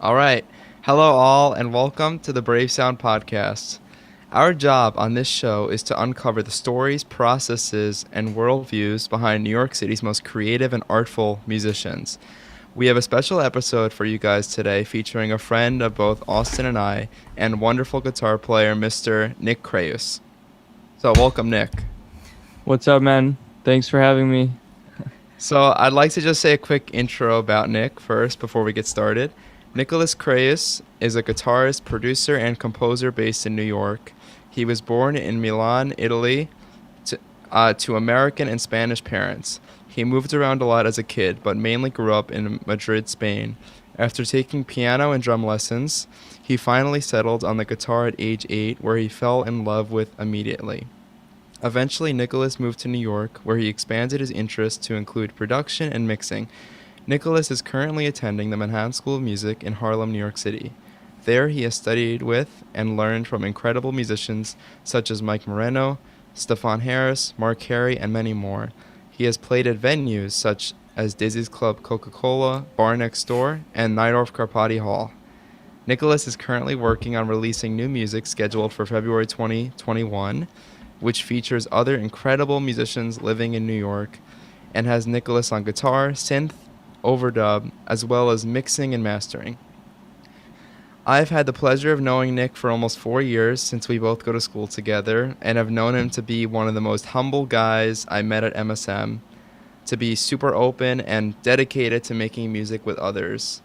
All right. Hello, all, and welcome to the Brave Sound Podcast. Our job on this show is to uncover the stories, processes, and worldviews behind New York City's most creative and artful musicians. We have a special episode for you guys today featuring a friend of both Austin and I, and wonderful guitar player, Mr. Nick Creus. So, welcome, Nick. What's up, man? Thanks for having me. So, I'd like to just say a quick intro about Nick first before we get started. Nicholas Creus is a guitarist, producer, and composer based in New York. He was born in Milan, Italy, to American and Spanish parents. He moved around a lot as a kid, but mainly grew up in Madrid, Spain. After taking piano and drum lessons, he finally settled on the guitar at age 8, where he fell in love with immediately. Eventually, Nicholas moved to New York, where he expanded his interests to include production and mixing. Nicholas is currently attending the Manhattan School of Music in Harlem, New York City. There, he has studied with and learned from incredible musicians such as Mike Moreno, Stefan Harris, Mark Carey, and many more. He has played at venues such as Dizzy's Club Coca-Cola, Bar Next Door, and Nightorf Carpati Hall. Nicholas is currently working on releasing new music scheduled for February 2021, which features other incredible musicians living in New York, and has Nicholas on guitar, synth, overdub, as well as mixing and mastering. I've had the pleasure of knowing Nick for almost 4 years since we both go to school together, and have known him to be one of the most humble guys I met at MSM, to be super open and dedicated to making music with others.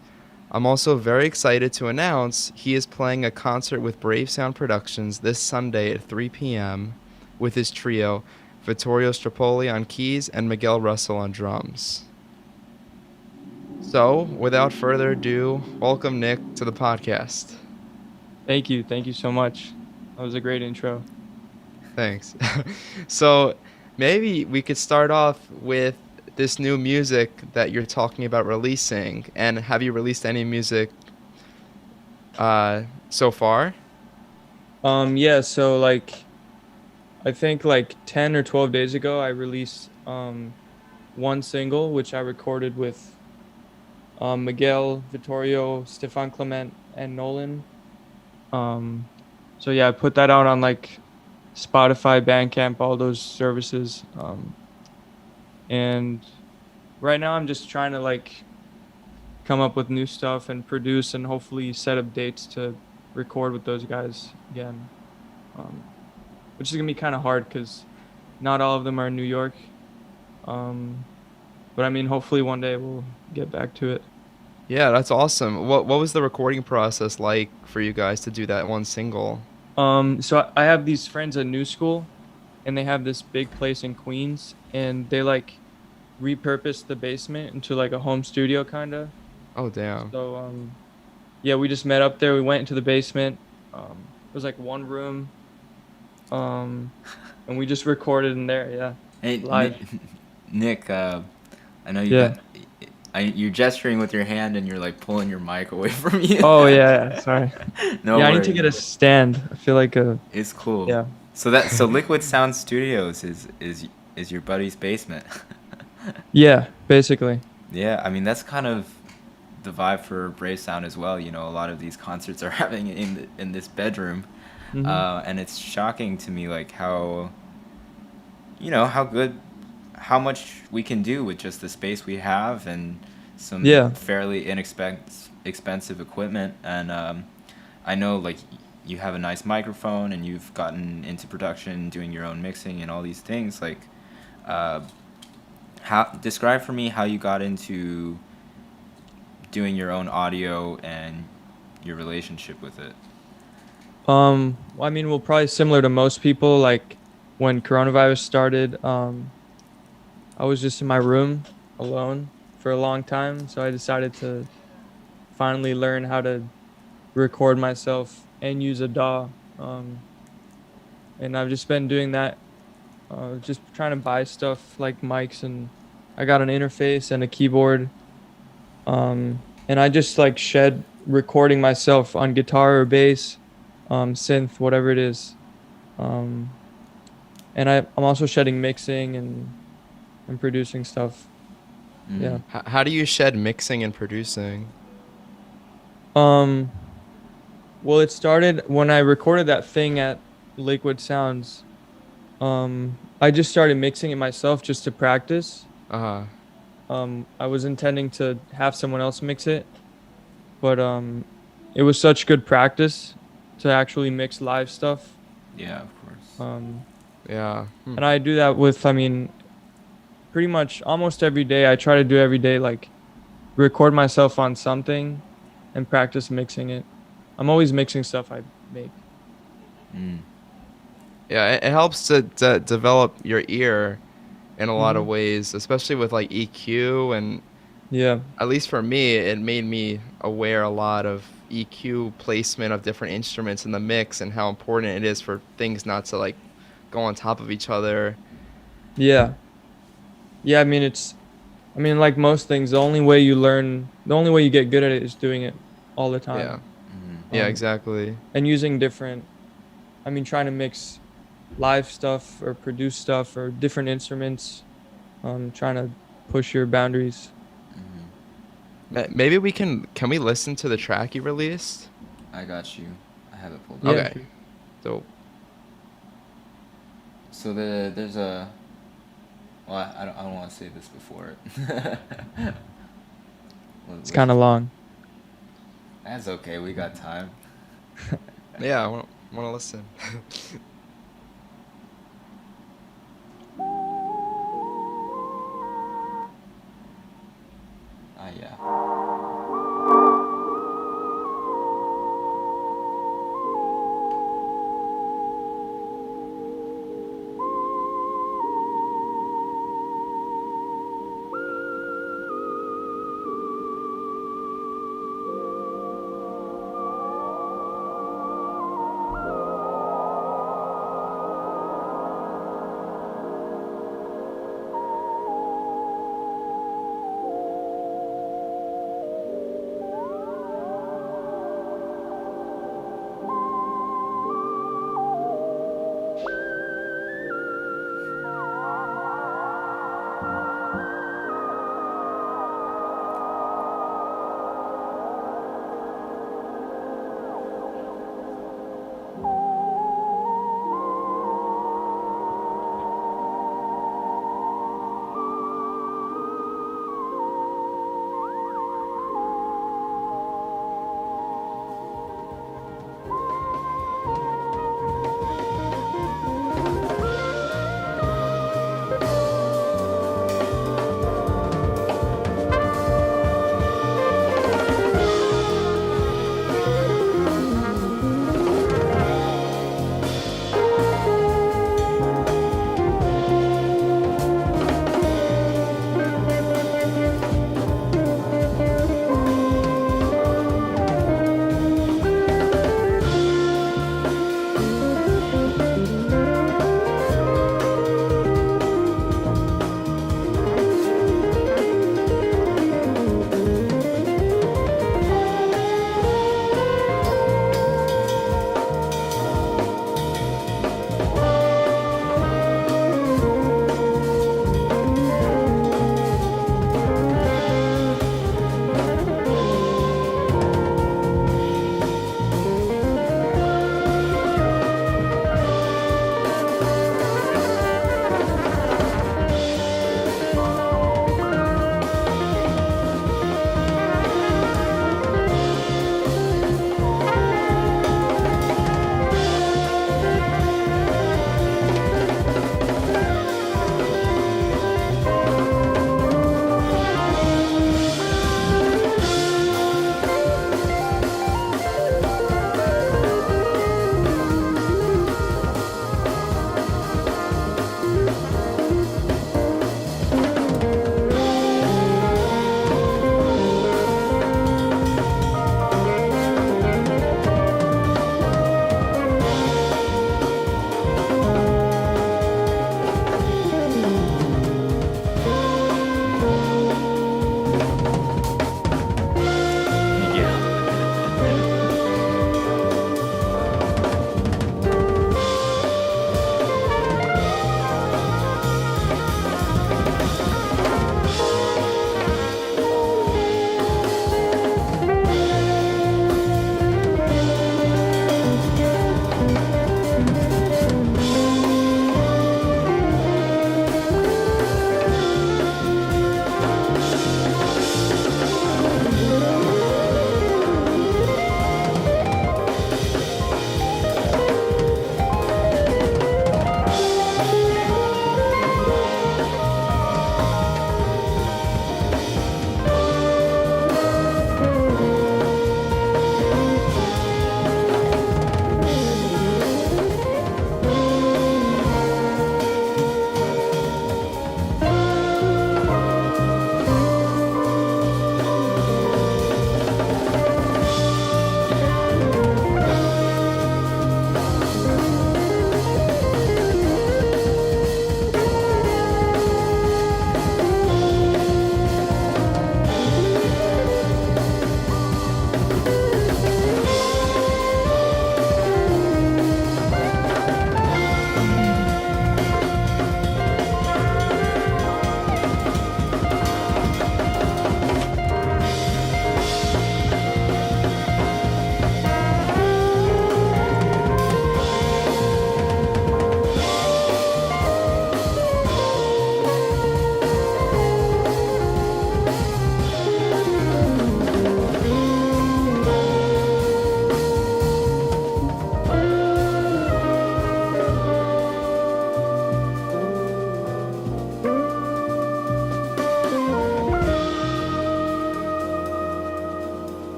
I'm also very excited to announce he is playing a concert with Brave Sound Productions this Sunday at 3 p.m. with his trio, Vittorio Strapoli on keys and Miguel Russell on drums. So, without further ado, welcome Nick to the podcast. Thank you. Thank you so much. That was a great intro. Thanks. So, maybe we could start off with this new music that you're talking about releasing. And have you released any music so far? Yeah, so I think 10 or 12 days ago I released one single which I recorded with Miguel, Vittorio, Stefan Clement, and Nolan. So yeah, I put that out on Spotify, Bandcamp, all those services. And right now I'm just trying to come up with new stuff and produce and hopefully set up dates to record with those guys again. Which is gonna be kind of hard because not all of them are in New York. But I mean, hopefully one day we'll get back to it. Yeah, that's awesome. What was the recording process like for you guys to do that one single? So I have these friends at New School, and they have this big place in Queens, and they repurposed the basement into a home studio kinda. Oh, damn. So yeah, we just met up there. We went into the basement. It was one room, and we just recorded in there. Yeah, Hey, live. Nick, I know Yeah. you're gesturing with your hand and you're pulling your mic away from you. Oh yeah. Sorry. No Yeah, I need to worries. get a stand. I feel It's cool. yeah. So Liquid Sound Studios is your buddy's basement. Yeah, basically. Yeah, I mean that's kind of the vibe for Brave Sound as well. You know, a lot of these concerts are having it in this bedroom, Hmm. and it's shocking to me how how much we can do with just the space we have and some Yeah. fairly expensive equipment. And I know you have a nice microphone and you've gotten into production, doing your own mixing and all these things. Uh, how describe for me how you got into doing your own audio and your relationship with it. Well, I mean, well, probably similar to most people. When coronavirus started, I was just in my room alone for a long time, so I decided to finally learn how to record myself and use a DAW. And I've just been doing that, just trying to buy stuff like mics, and I got an interface and a keyboard. And I just shed recording myself on guitar or bass, synth, whatever it is. Um, and I'm also shedding mixing and producing stuff. Mm. Yeah. How do you shed mixing and producing? Um, well, it started when I recorded that thing at Liquid Sounds. I just started mixing it myself just to practice. Uh-huh. I was intending to have someone else mix it, but it was such good practice to actually mix live stuff. Yeah, of course. Yeah. And I do that with, I mean, pretty much almost every day. I try to do every day, like record myself on something and practice mixing it. I'm always mixing stuff I make. Mm. Yeah, it helps to develop your ear in a lot of Mhm. ways, especially with like EQ, and Yeah. at least for me, it made me aware a lot of EQ placement of different instruments in the mix and how important it is for things not to like go on top of each other. Yeah. Yeah, I mean, like most things, the only way you get good at it is doing it all the Yeah. time. Mm. Yeah, Um, exactly. and using trying to mix live stuff or produce stuff or different instruments, trying to push your boundaries. Maybe can we listen to the track you released? I got you. I have it pulled up. Yeah. Okay. So, So there's a. Well, I don't want to say this before. It's kind of long. That's okay. We got time. yeah, I want to listen. Yeah.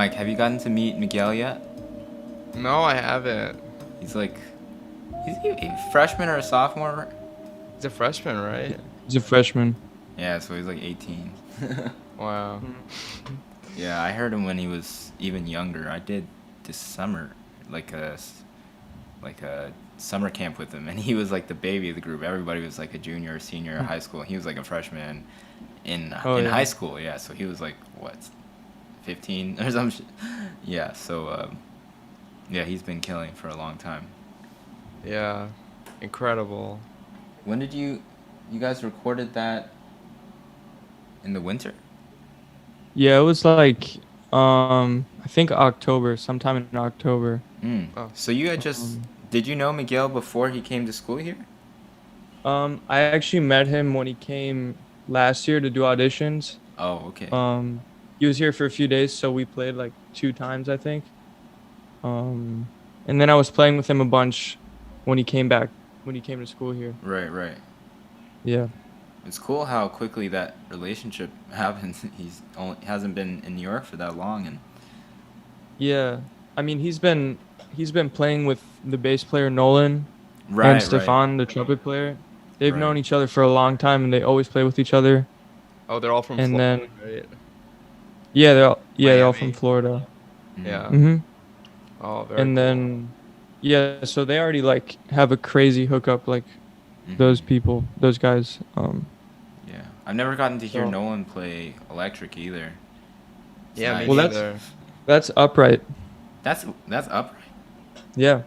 Mike, have you gotten to meet Miguel yet? No, I haven't. He's like, he's a freshman or a sophomore? He's a freshman, right? He's a freshman. Yeah, so he's like 18. Wow. Yeah, I heard him when he was even younger. I did this summer, like a summer camp with him, and he was like the baby of the group. Everybody was like a junior or senior in high school. He was like a freshman in high school. Yeah, so he was like what, 15 or something. Yeah, so yeah, he's been killing for a long time. Yeah, incredible. When did you guys recorded that? In the winter? Yeah, it was like I think October, sometime in October. Oh. So you had just did you know Miguel before he came to school here? I actually met him when he came last year to do auditions. Oh, okay. He was here for a few days, so we played like 2 times, I think. And then I was playing with him a bunch when he came to school here. Right. Yeah. It's cool how quickly that relationship happens. Hasn't been in New York for that long, and Yeah. I mean, he's been playing with the bass player Nolan right, and Stefan, the trumpet player. They've known each other for a long time, and they always play with each other. Oh, they're all from And Florida, then- right? Yeah, they're all Miami. from Florida. Yeah. Mhm. Oh, very And cool. then yeah, so they already like have a crazy hookup, like Mhm. those guys. Yeah, I've never gotten to hear So- Nolan play electric either. It's Yeah, nice. me Well, that's- neither. That's upright. that's upright. Yeah.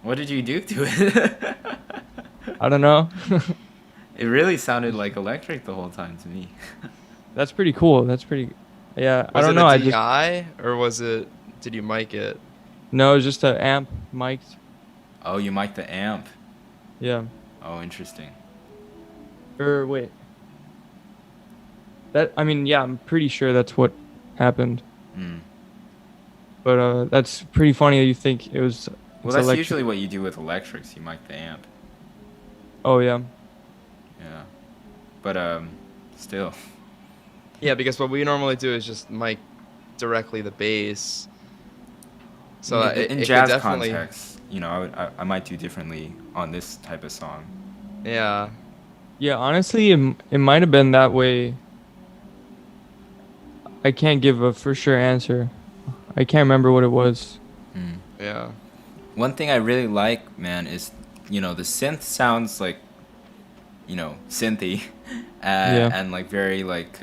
What did you do to it? I don't know. It really sounded like electric the whole time to me. That's pretty cool. Yeah, I Was don't it know. a I just DI or did you mic it? no, it's just an amp mic'd. Oh, you mic'd the amp. Yeah. Oh, interesting. Or wait. Yeah, I'm pretty sure that's what happened. Mm. But that's pretty funny that you think it was. Well, it's that's electric. usually what you do with electrics. You mic the amp. Oh yeah. Yeah. But still. Yeah, because what we normally do is just mic directly the bass. So in it jazz could definitely, context, I might do differently on this type of song. yeah. Yeah, honestly, it might have been that way. I can't give a for sure answer. I can't remember what it was. Mm. Yeah. One thing I really like, man, is the synth sounds like, synthy, and like very like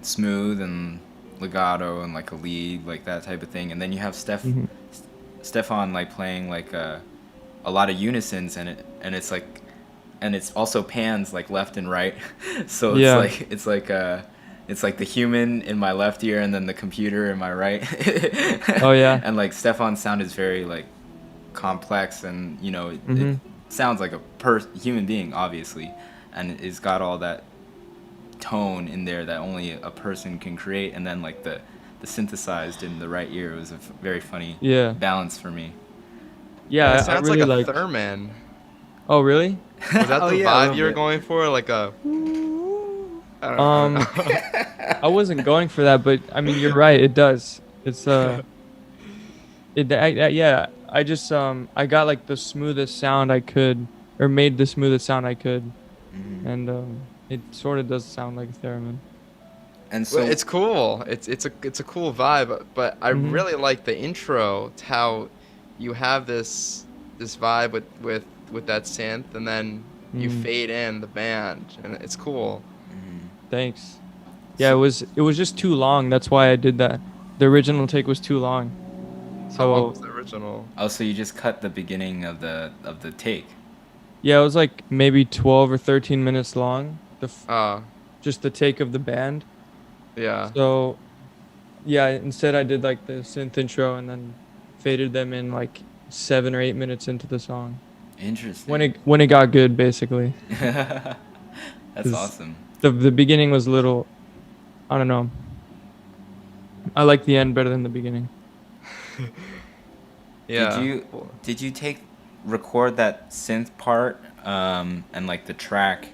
smooth and legato and like a lead, like that type of thing. And then you have Stefan like playing like a lot of unisons, and it's like, and it's also pans like left and right. So it's like the human in my left ear and then the computer in my right. Oh yeah. And like Stefan's sound is very like complex, and it sounds like a human being, obviously, and it's got all that tone in there that only a person can create. And then like the synthesized in the right ear was a very funny balance for me. Yeah, It sounds I really like a theremin. Oh really? Was that Oh, the yeah, a vibe little you were bit. going for? Like a I don't know. I wasn't going for that, but I mean you're right. It does. It's I just I got like the smoothest sound I could, or made the smoothest sound I could, and it sort of does sound like a theremin. And so Well, it's cool. It's a cool vibe, but I really like the intro to how you have this vibe with that synth, and then you fade in the band, and it's cool. Thanks. Yeah, it was just too long. That's why I did that. The original take was too long. How long So was the original? Oh, so you just cut the beginning of the take. yeah, it was like maybe 12 or 13 minutes long. Ah, Just the take of the band. yeah. So yeah, instead I did like the synth intro and then faded them in like 7 or 8 minutes into the song. Interesting. When it got good, basically. That's 'Cause awesome. The beginning was a little, I don't know. I like the end better than the beginning. Yeah. Did you record that synth part and like the track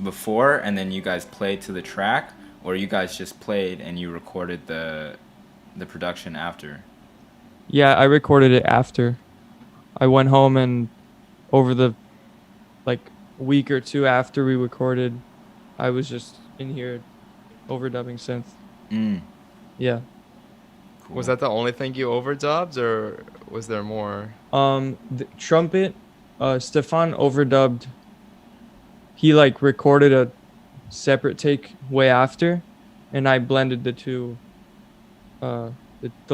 before, and then you guys played to the track, or you guys just played and you recorded the production after? Yeah, I recorded it after. I went home and over the like week or two after we recorded, I was just in here overdubbing synth. Mm, Yeah. Was cool. that the only thing you overdubbed, or was there more? The trumpet, Stefan overdubbed. He like recorded a separate take way after, and I blended the two, the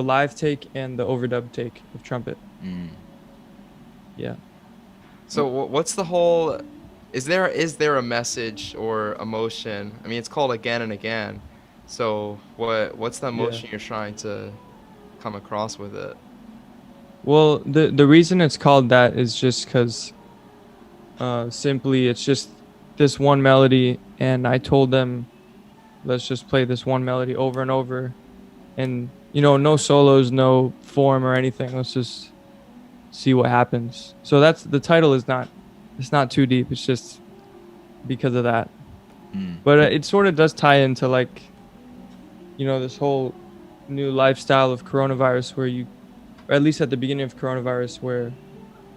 live take and the overdub take of trumpet. Mm. Yeah. So what's the whole? Is there a message or emotion? I mean, it's called Again and Again. So what's the Yeah. emotion you're trying to come across with it? Well, the reason it's called that is just because simply it's just this one melody, and I told them let's just play this one melody over and over, and no solos, no form or anything. Let's just see what happens. So that's the title is not it's not too deep. It's just because of that. Mm. But it sort of does tie into like this whole new lifestyle of coronavirus where or at least at the beginning of coronavirus where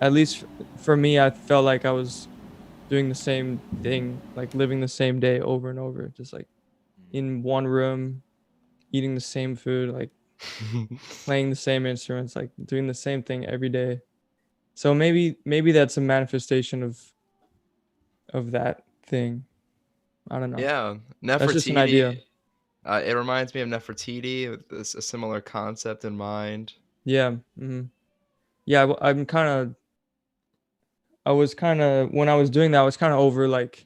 at least for me I felt like I was doing the same thing, like living the same day over and over, just like in one room, eating the same food, like playing the same instruments, like doing the same thing every day. So maybe that's a manifestation of that thing. I don't know. Yeah, That's just an idea. Nefertiti. It reminds me of Nefertiti with a similar concept in mind. Yeah. Yeah. I was kind of when I was doing that, I was kind of over like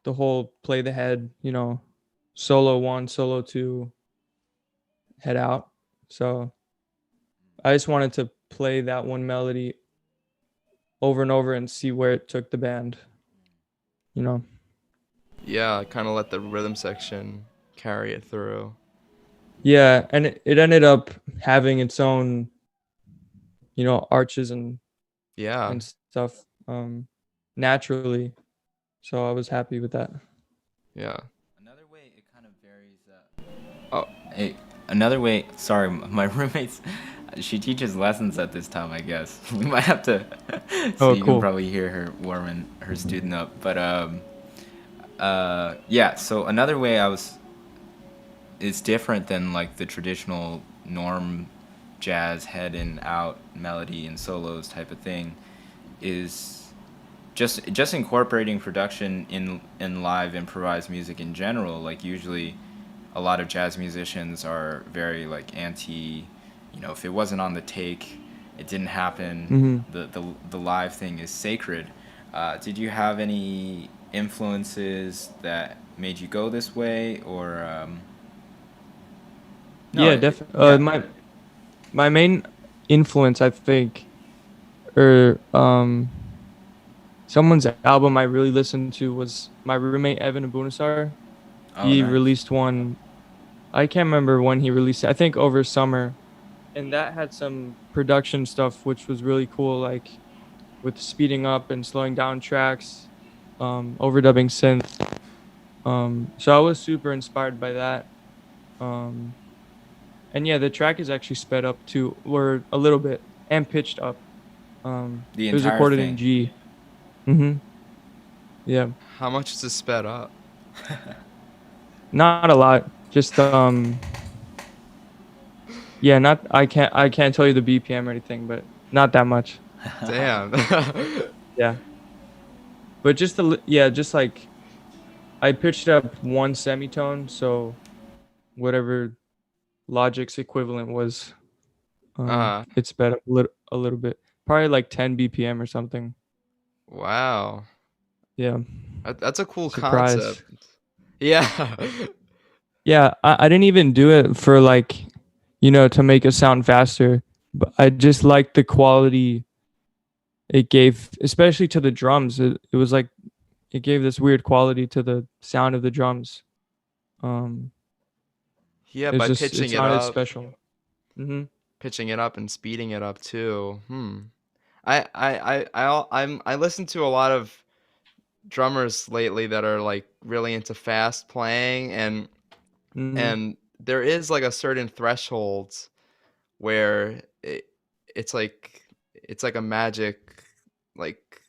the whole play the head, solo one, solo two, head out. So I just wanted to play that one melody over and over and see where it took the band, you know. Yeah, kind of let the rhythm section carry it through. Yeah, and it ended up having its own, arches Yeah. and stuff naturally. So I was happy with that. Yeah. Another way it kind of varies. Oh, Hey, another way. Sorry, my roommate's. She teaches lessons at this time. I guess we might have to. So Oh, you can cool. probably hear her warming her student up. But yeah. So another way I was is different than like the traditional norm jazz head and out melody and solos type of thing is just incorporating production in live improvised music in general. Like usually a lot of jazz musicians are very like anti, if it wasn't on the take, it didn't happen. Hmm. The live thing is sacred. Did you have any influences that made you go this way, or no? Yeah, definitely. Yeah. My main influence, I think, or someone's album I really listened to was my roommate Evan Abunasar. Oh, He nice. released one. I can't remember when he released it. I think over summer, and that had some production stuff which was really cool, like with speeding up and slowing down tracks, overdubbing synth. So I was super inspired by that. Um, and yeah, the track is actually sped up too, or a little bit, and pitched up. The It was entire recorded in thing. G. Mm-hmm. Yeah, how much is it sped up? not a lot. Just yeah, not I can't tell you the BPM or anything, but not that much. Damn. Yeah, but yeah, just like I pitched up one semitone, so whatever Logic's equivalent was, uh, it sped up a little bit, probably like 10 BPM or something. wow. Yeah, That's a cool surprise. concept. Yeah. Yeah, I didn't even do it for like, to make it sound faster, but I just liked the quality it gave, especially to the drums. It was like it gave this weird quality to the sound of the drums. Um, Yeah, it's by just it pitching it sounded up, special. Hmm. and speeding it up too. I listen to a lot of drummers lately that are like really into fast playing, and Mm-hmm. and there is like a certain threshold where it's like it's like a magic like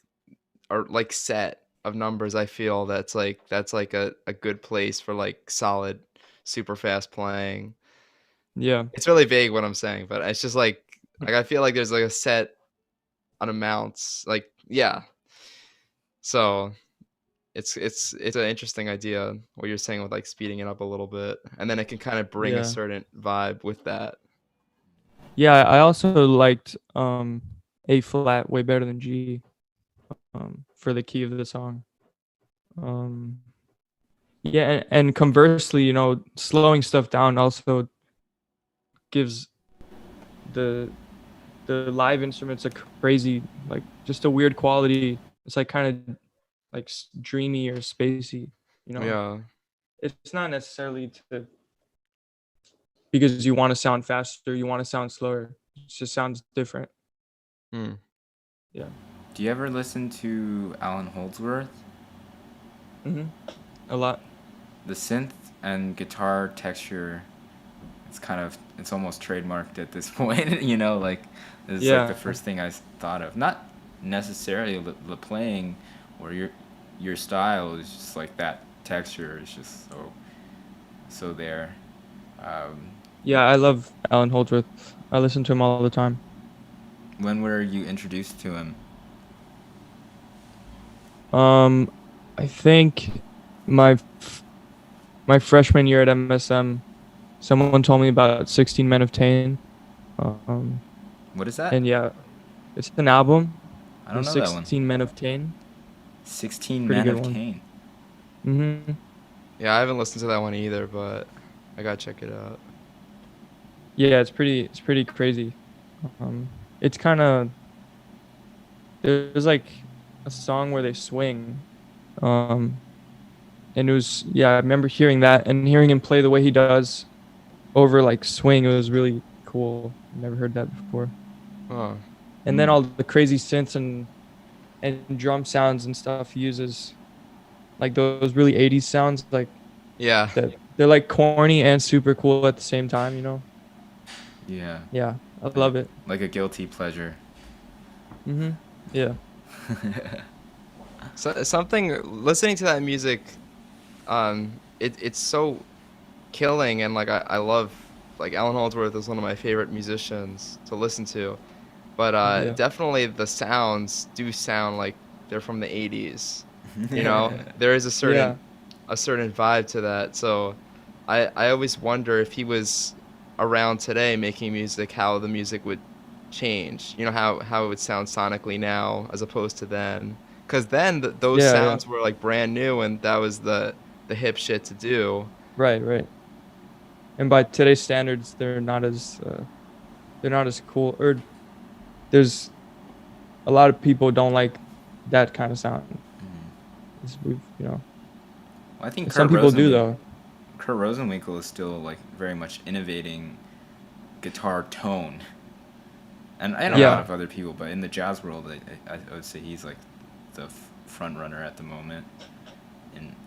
or like set of numbers. I feel that's like a good place for like solid super fast playing. Yeah. It's really vague what I'm saying, but it's just like I feel like there's like a set on amounts, like yeah. So it's an interesting idea what you're saying with like speeding it up a little bit, and then it can kind of bring a Yeah. certain vibe with that. Yeah, I also liked A flat way better than G for the key of the song. Um yeah, and conversely, you know, slowing stuff down also gives the the live instruments a crazy, like, just a weird quality. It's like kind of like dreamy or spacey, you know. Yeah. It's not necessarily to because you want to sound faster, you want to sound slower. It just sounds different. Hmm. Yeah. Do you ever listen to Allan Holdsworth? Mhm. A lot. The synth and guitar texture, it's almost trademarked at this point. You know, like it's like the Yeah. first thing I thought of. Not necessarily the playing or your style is just like that texture is just so there. Um, Yeah, I love Allan Holdsworth. I listen to him all the time. when were you introduced to him? Um, I think my my freshman year at MSM, someone told me about 16 Men of Tain. Um, What is that? and yeah, it's an album. I The don't know that one. 16 Men of Tain. 16 Pretty Men good of one. Cain. Mhm. Yeah, I haven't listened to that one either, but I gotta check it out. Yeah, it's pretty crazy. It's kind of there's like a song where they swing. Um, and it was yeah, I remember hearing that and hearing him play the way he does over like swing. It was really cool. Never heard that before. Oh, And then all the crazy synths and drum sounds and stuff he uses, like those really 80s sounds, like yeah. that. They're like corny and super cool at the same time, you know? Yeah. Yeah, I Like, love it. like a guilty pleasure. Yeah. So something listening to that music, it's so killing, and like I love like Alan Holdsworth is one of my favorite musicians to listen to, but Yeah. definitely the sounds do sound like they're from the 80s. You know, there is Yeah. a certain vibe to that. So I always wonder if he was around today making music, how the music would change. You know, how it would sound sonically now as opposed to then. Because then those Yeah, yeah. sounds were like brand new, and that was the hip shit to do. Right, right. And by today's standards, they're not as cool, or there's a lot of people don't like that kind of sound. We've, you know, Well, I think some people do though. Kurt Rosenwinkel is still like very much innovating guitar tone, and I know a lot Yeah. of other people, but in the jazz world, I would say he's like the front runner at the moment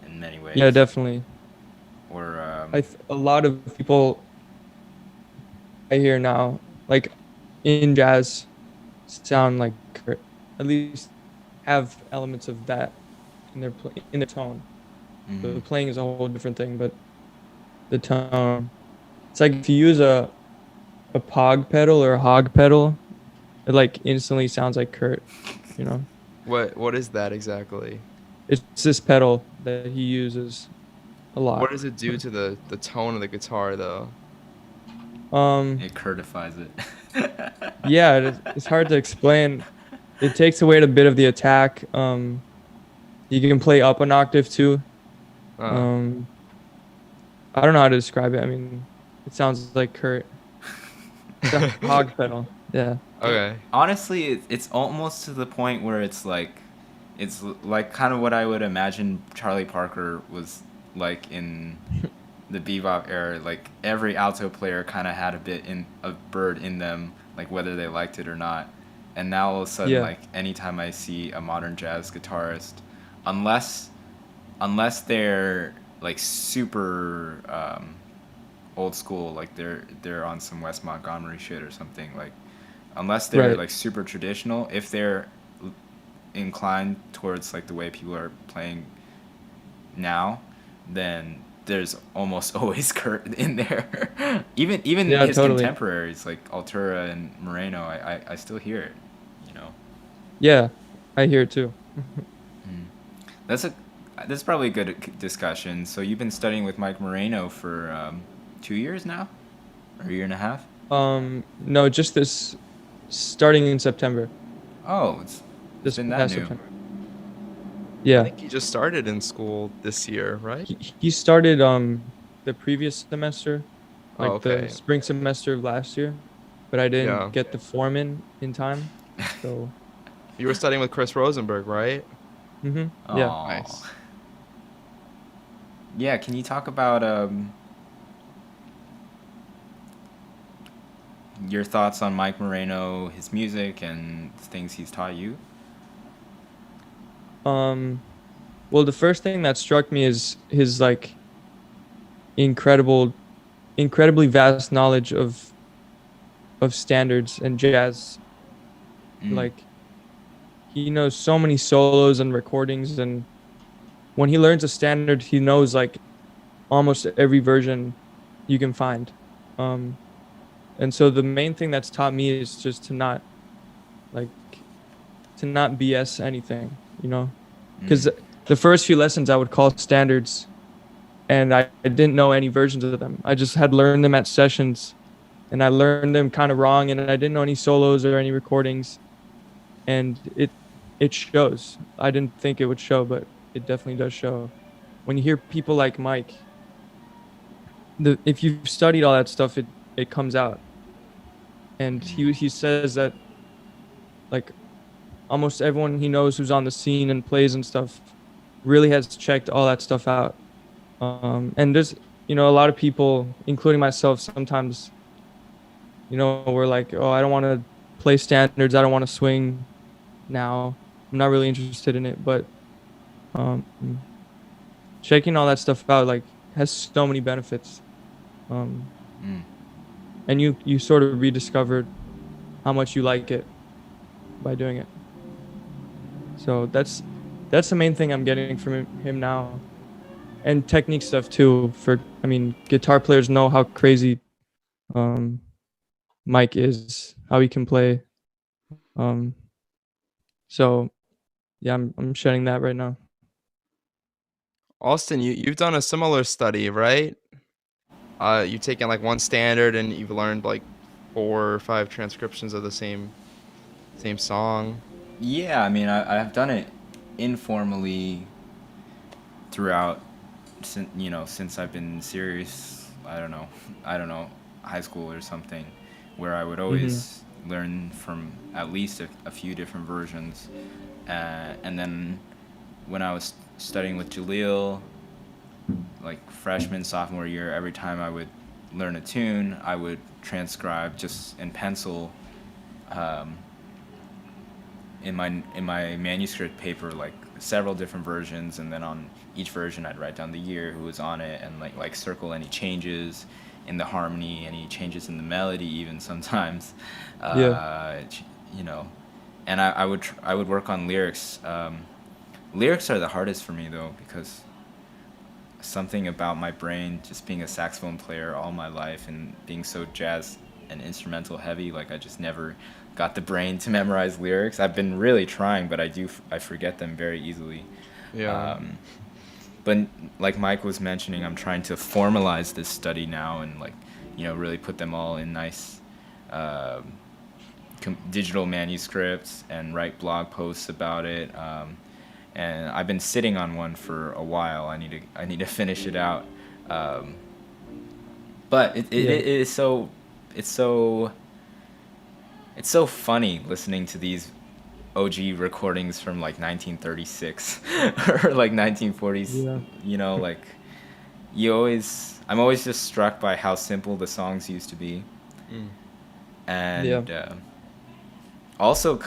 in many Yeah, ways. definitely. Or A lot of people I hear now, like in jazz, sound like Kurt, at least have elements of that in their tone. mhm. The playing is a whole different thing, but the tone. It's like if you use a pog pedal or a hog pedal, it like instantly sounds like Kurt, you know. What is that exactly? It's this pedal that he uses a What lot. does it do to the tone of the guitar though? It curtifies it. Yeah, it's hard to explain. It takes away a bit of the attack. You can play up an octave too. Uh, Um, I don't know how to describe it. I mean, it sounds like Kurt. It's a hog pedal. Yeah. okay. Honestly, it's almost to the point where it's like kind of what I would imagine Charlie Parker was like in the bebop era. Like every alto player kind of had a bit of Bird in them, like whether they liked it or not. And now all of a sudden, Yeah. like anytime I see a modern jazz guitarist, unless they're like super old school, like they're on some West Montgomery shit or something. Like unless they're Right. like super traditional, if they're inclined towards like the way people are playing now, then there's almost always Kurt in there. Even Yeah, his totally. contemporaries like Altura and Moreno, I still hear it, you know. Yeah, I hear it too. Mm. That's a that's probably a good discussion. So you've been studying with Mike Moreno for 2 years now, or a year and a half? No, just this starting in September, Oh, it's this been that past new. September. I Yeah. think he just started in school this year, right? He started the previous semester, Oh, like the okay. spring semester of last year, but I didn't Yeah. get the form in time. So, You were studying with Chris Rosenberg, right? yeah. Oh, Nice. yeah. Can you talk about your thoughts on Mike Moreno, his music, and the things he's taught you? Um, well, the first thing that struck me is his like incredible, incredibly vast knowledge of standards and jazz. Mm. Like he knows so many solos and recordings, and when he learns a standard, he knows like almost every version you can find. Um, and so the main thing that's taught me is just like to not BS anything, you know? Because Mm. the first few lessons I would call standards, and I didn't know any versions of them. I just had learned them at sessions, and I learned them kind of wrong, and I didn't know any solos or any recordings, and it shows. I didn't think it would show, but it definitely does show. When you hear people like Mike, the if you've studied all that stuff, it comes out. And Mm. he says that like almost everyone he knows who's on the scene and plays and stuff really has checked all that stuff out. And there's a lot of people, including myself, sometimes we're like, oh, I don't want to play standards, I don't want to swing now, I'm not really interested in it. But um, checking all that stuff out like has so many benefits. Um, Mm. and you sort of rediscovered how much you like it by doing it. So that's the main thing I'm getting from him now, and technique stuff too. I mean, guitar players know how crazy um, Mike is, how he can play. Um, so yeah, I'm shedding that right now. Austin, you've done a similar study, right? You've taken like one standard and you've learned like 4 or 5 transcriptions of the same song. Yeah, I mean, I've done it informally throughout, since I've been serious. I don't know, high school or something, where I would Mm-hmm. always learn from at least a few different versions, and then when I was studying with Jaleel, like freshman, sophomore year, every time I would learn a tune, I would transcribe just in pencil, um, in my manuscript paper, like several different versions, and then on each version I'd write down the year, who was on it, and like circle any changes in the harmony, any changes in the melody, even sometimes, Yeah. uh, you know. And I would work on lyrics. Lyrics are the hardest for me though, because something about my brain just being a saxophone player all my life and being so jazz and instrumental heavy, like I just never got the brain to memorize lyrics. I've been really trying, but I forget them very easily. Yeah. um, but like Mike was mentioning, I'm trying to formalize this study now and like really put them all in nice uh, digital manuscripts and write blog posts about it. And I've been sitting on one for a while. I need to finish it out. Um, but Yeah. it is so it's so it's so funny listening to these OG recordings from like 1936 or like 1940s. Yeah. Like I'm always just struck by how simple the songs used to be, Mm. Yeah. and also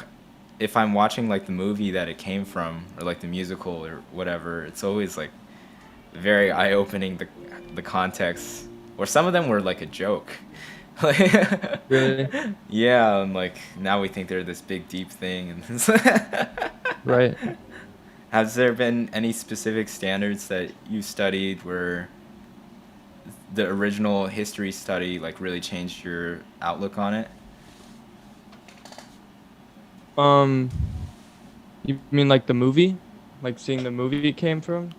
if I'm watching like the movie that it came from or like the musical or whatever, it's always like very eye-opening, the context or some of them were like a joke. Really? Yeah, and like now we think they're this big deep thing. And Right. has there been any specific standards that you studied where the original history study like really changed your outlook on it? You mean like the movie? Like seeing the movie it came from?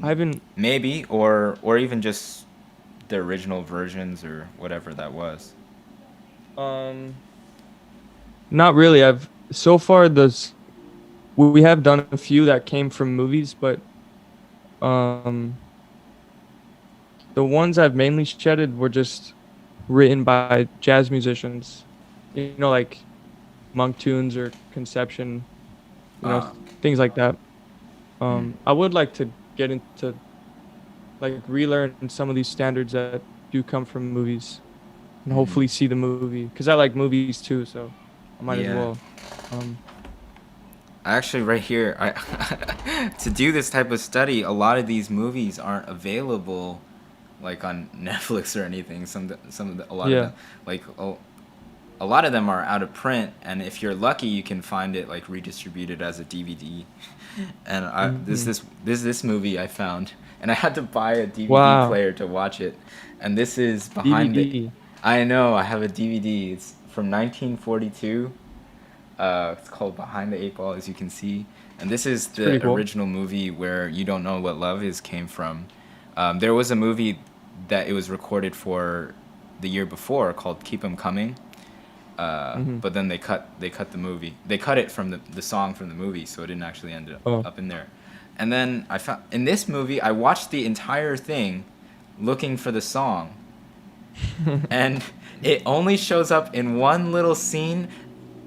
I haven't. Maybe, or even just the original versions or whatever that was. Not really. So far we have done a few that came from movies, but the ones I've mainly shedded were just written by jazz musicians. You know, like Monk Tunes or Conception, things like that. I would like to get into like relearn some of these standards that do come from movies and hopefully see the movie, because I like movies too, so I might as well. Actually, right here, to do this type of study, a lot of these movies aren't available, like on Netflix or anything. A lot of them, like a lot of them are out of print, and if you're lucky, you can find it like redistributed as a DVD. And this movie I found, and I had to buy a DVD player to watch it. And this is behind it. I know, I have a DVD. It's from 1942. It's called Behind the Eight Ball, as you can see. And this is the original movie where You Don't Know What Love Is came from. There was a movie that it was recorded for the year before called Keep 'Em Coming. But then they cut the movie. They cut it from the song from the movie, so it didn't actually end up in there. And then I found in this movie, I watched the entire thing looking for the song. And it only shows up in one little scene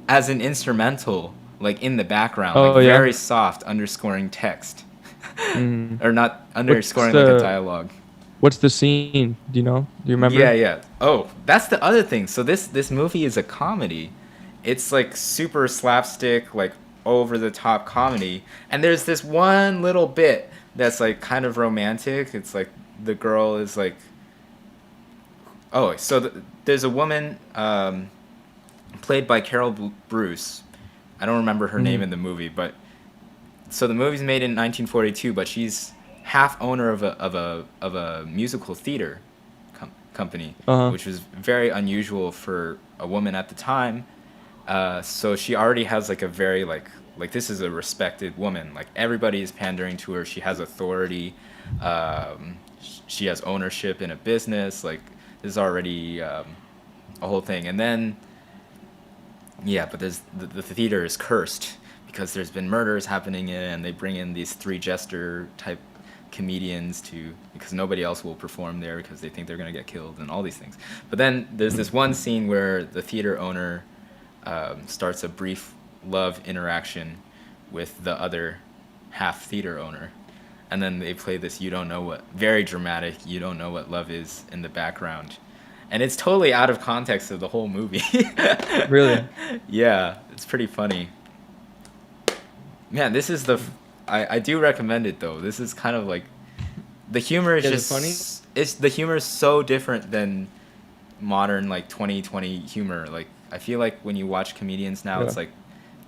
as an instrumental, like in the background, very soft underscoring text. Or not underscoring like a dialogue. What's the scene? Do you know? Do you remember? Yeah. Oh, that's the other thing. So this movie is a comedy. It's like super slapstick, like over the top comedy. And there's this one little bit that's like kind of romantic. It's like the girl is like, there's a woman played by Carol Bruce. I don't remember her name in the movie, but so the movie's made in 1942, but she's half owner of a musical theater company, which was very unusual for a woman at the time. So she already has like a very like this is a respected woman. Like everybody is pandering to her. She has authority. She has ownership in a business. Like this is already a whole thing. And then but there's the theater is cursed because there's been murders happening in it, and they bring in these three jester type comedians because nobody else will perform there because they think they're going to get killed and all these things. But then there's this one scene where the theater owner starts a brief love interaction with the other half theater owner, and then they play this very dramatic You Don't Know What Love Is in the background, and it's totally out of context of the whole movie. Really? Yeah, it's pretty funny. Man, this is I do recommend it though. This is kind of like the humor is just funny. The humor is so different than modern like 2020 humor. Like I feel like when you watch comedians now, it's like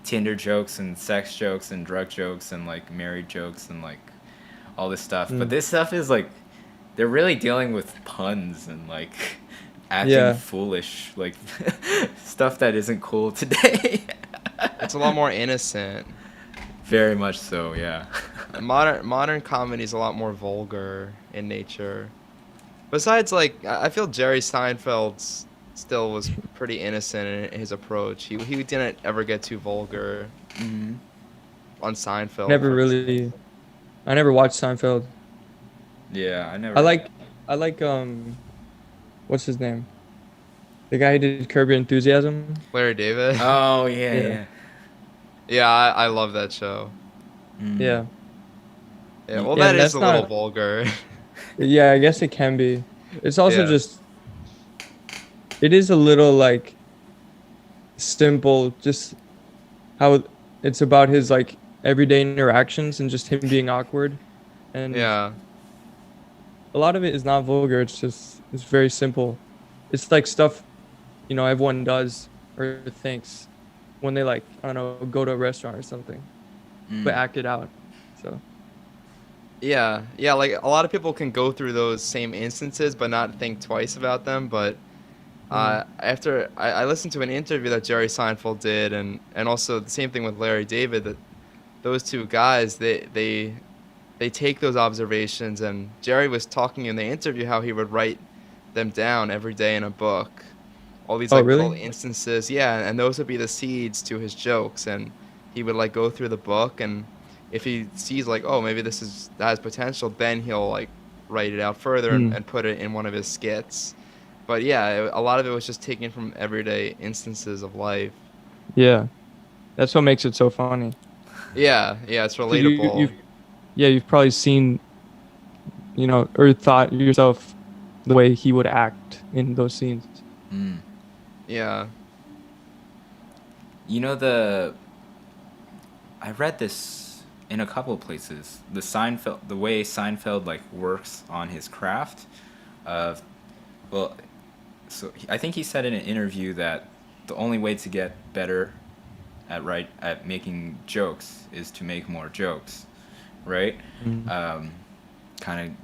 Tinder jokes and sex jokes and drug jokes and like married jokes and like all this stuff. But this stuff is like they're really dealing with puns and like acting foolish, like stuff that isn't cool today. It's a lot more innocent. Very much so, yeah. Modern comedy is a lot more vulgar in nature. Besides, like, I feel Jerry Seinfeld still was pretty innocent in his approach. He didn't ever get too vulgar on Seinfeld. I never watched Seinfeld. Yeah, I never. I like what's his name? The guy who did Curb Your Enthusiasm. Larry David. Oh yeah. Yeah, I love that show. Yeah. Yeah, well, that is a little vulgar. Yeah, I guess it can be. It's also just... It is a little, like, simple, just how it's about his, like, everyday interactions and just him being awkward. And yeah. a lot of it is not vulgar. It's just It's very simple. It's like stuff, everyone does or thinks when they like, I don't know, go to a restaurant or something, but Mm. act it out. So, Yeah, like a lot of people can go through those same instances but not think twice about them. But mm. after I listened to an interview that Jerry Seinfeld did, and also the same thing with Larry David, that those two guys, they take those observations, and Jerry was talking in the interview how he would write them down every day in a book, all these Oh, like little really? instances, yeah, and those would be the seeds to his jokes, and he would like go through the book, and if he sees like, oh, maybe that has potential, then he'll like write it out further Mm. and put it in one of his skits. But yeah, a lot of it was just taken from everyday instances of life. Yeah. That's what makes it so funny. Yeah, it's 'Cause relatable. you've probably seen, or thought yourself the way he would act in those scenes. Mm. Yeah. You know I read this in a couple of places. The way Seinfeld like works on his craft, of well, I think he said in an interview that the only way to get better at making jokes is to make more jokes, right? Mm. Kind of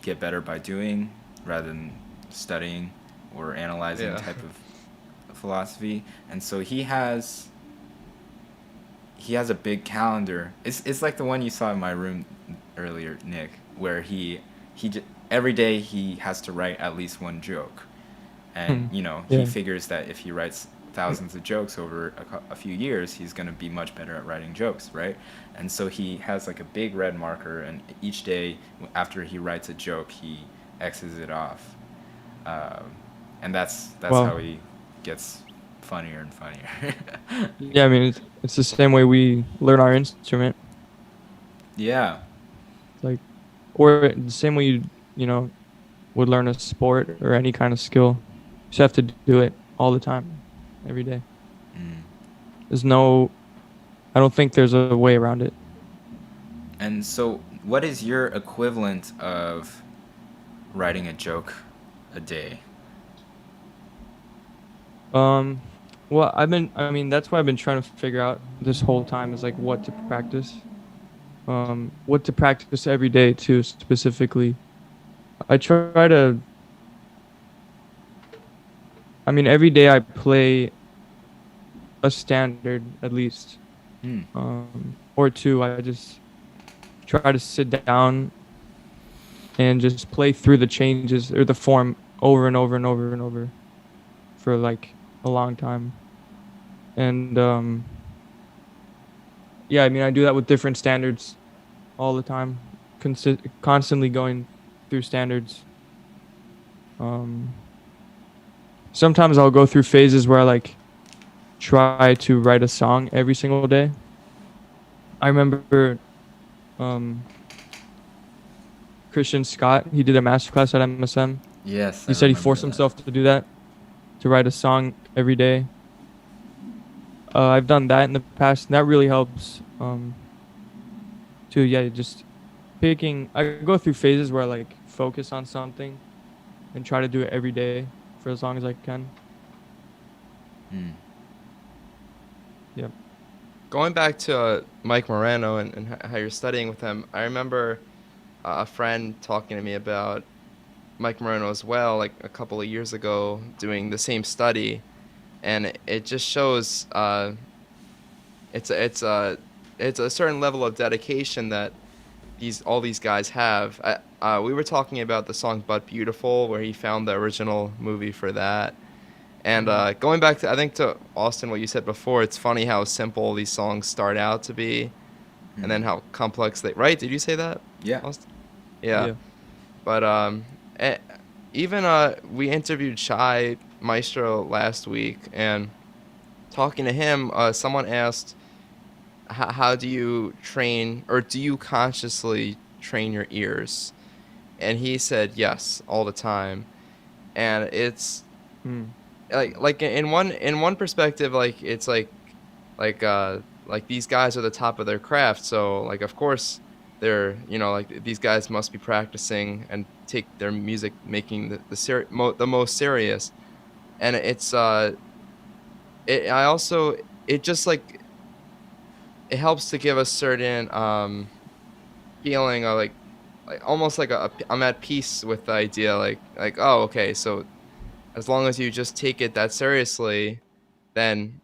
get better by doing rather than studying or analyzing Yeah. type of philosophy. And so he has a big calendar. It's like the one you saw in my room earlier, Nick, where every day he has to write at least one joke, and Mm. he Yeah. figures that if he writes thousands of jokes over a few years, he's going to be much better at writing jokes, right? And so he has like a big red marker, and each day after he writes a joke, he X's it off, and that's Well, how he gets funnier and funnier. yeah, I mean, it's the same way we learn our instrument. Yeah. Like, or the same way you would learn a sport or any kind of skill. You just have to do it all the time, every day. Mm. I don't think there's a way around it. And so, what is your equivalent of writing a joke a day? Well, I mean, that's what I've been trying to figure out this whole time is like what to practice. What to practice every day too, specifically. I try to, I mean, every day I play a standard at least, Hmm. or two. I just try to sit down and just play through the changes or the form over and over and over and over for like a long time. And yeah, I mean, I do that with different standards all the time, constantly going through standards. Um, Sometimes I'll go through phases where I like try to write a song every single day. I remember um, Christian Scott, he did a masterclass at MSM. Yes. He said he forced himself to do that, to write a song every day. I've done that in the past, and that really helps. Yeah, just I go through phases where I like focus on something and try to do it every day for as long as I can. Hmm. Yep. Going back to Mike Moreno and how you're studying with him, I remember a friend talking to me about Mike Moreno as well, like a couple of years ago, doing the same study, and it just shows it's a certain level of dedication that all these guys have. We were talking about the song "But Beautiful," where he found the original movie for that. And going back to, I think, to Austin, what you said before, it's funny how simple these songs start out to be, and then how complex they. Right? Did you say that? Yeah. Austin? Yeah. Yeah. But eh, even we interviewed Shai Maestro last week, and talking to him, someone asked, how do you train, or do you consciously train your ears? And he said yes, all the time. And it's Mm. like in one perspective, like it's like these guys are the top of their craft, so like of course they're like these guys must be practicing and take their music making the most serious. And I also, it just like it helps to give a certain feeling of like almost like I'm at peace with the idea, like oh, okay, so as long as you just take it that seriously, then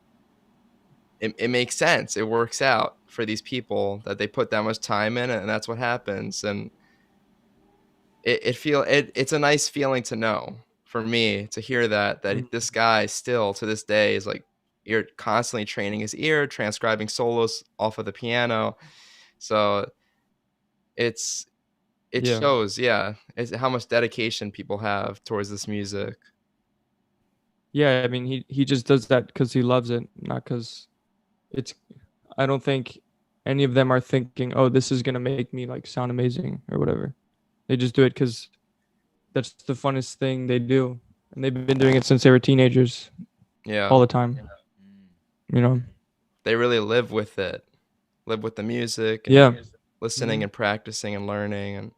it makes sense. It works out for these people that they put that much time in it, and that's what happens. And it's a nice feeling to know, for me, to hear that Mhm. this guy still to this day is like, you're constantly training his ear, transcribing solos off of the piano. So it's it Yeah. shows, yeah, it's how much dedication people have towards this music. Yeah, I mean, he just does that because he loves it, not because it's. I don't think any of them are thinking, "Oh, this is gonna make me like sound amazing" or whatever. They just do it because that's the funnest thing they do, and they've been doing it since they were teenagers, all Yeah, the time. Mm. You know? they really live with it, live with the music and Yeah. listening Hmm. and practicing and learning, and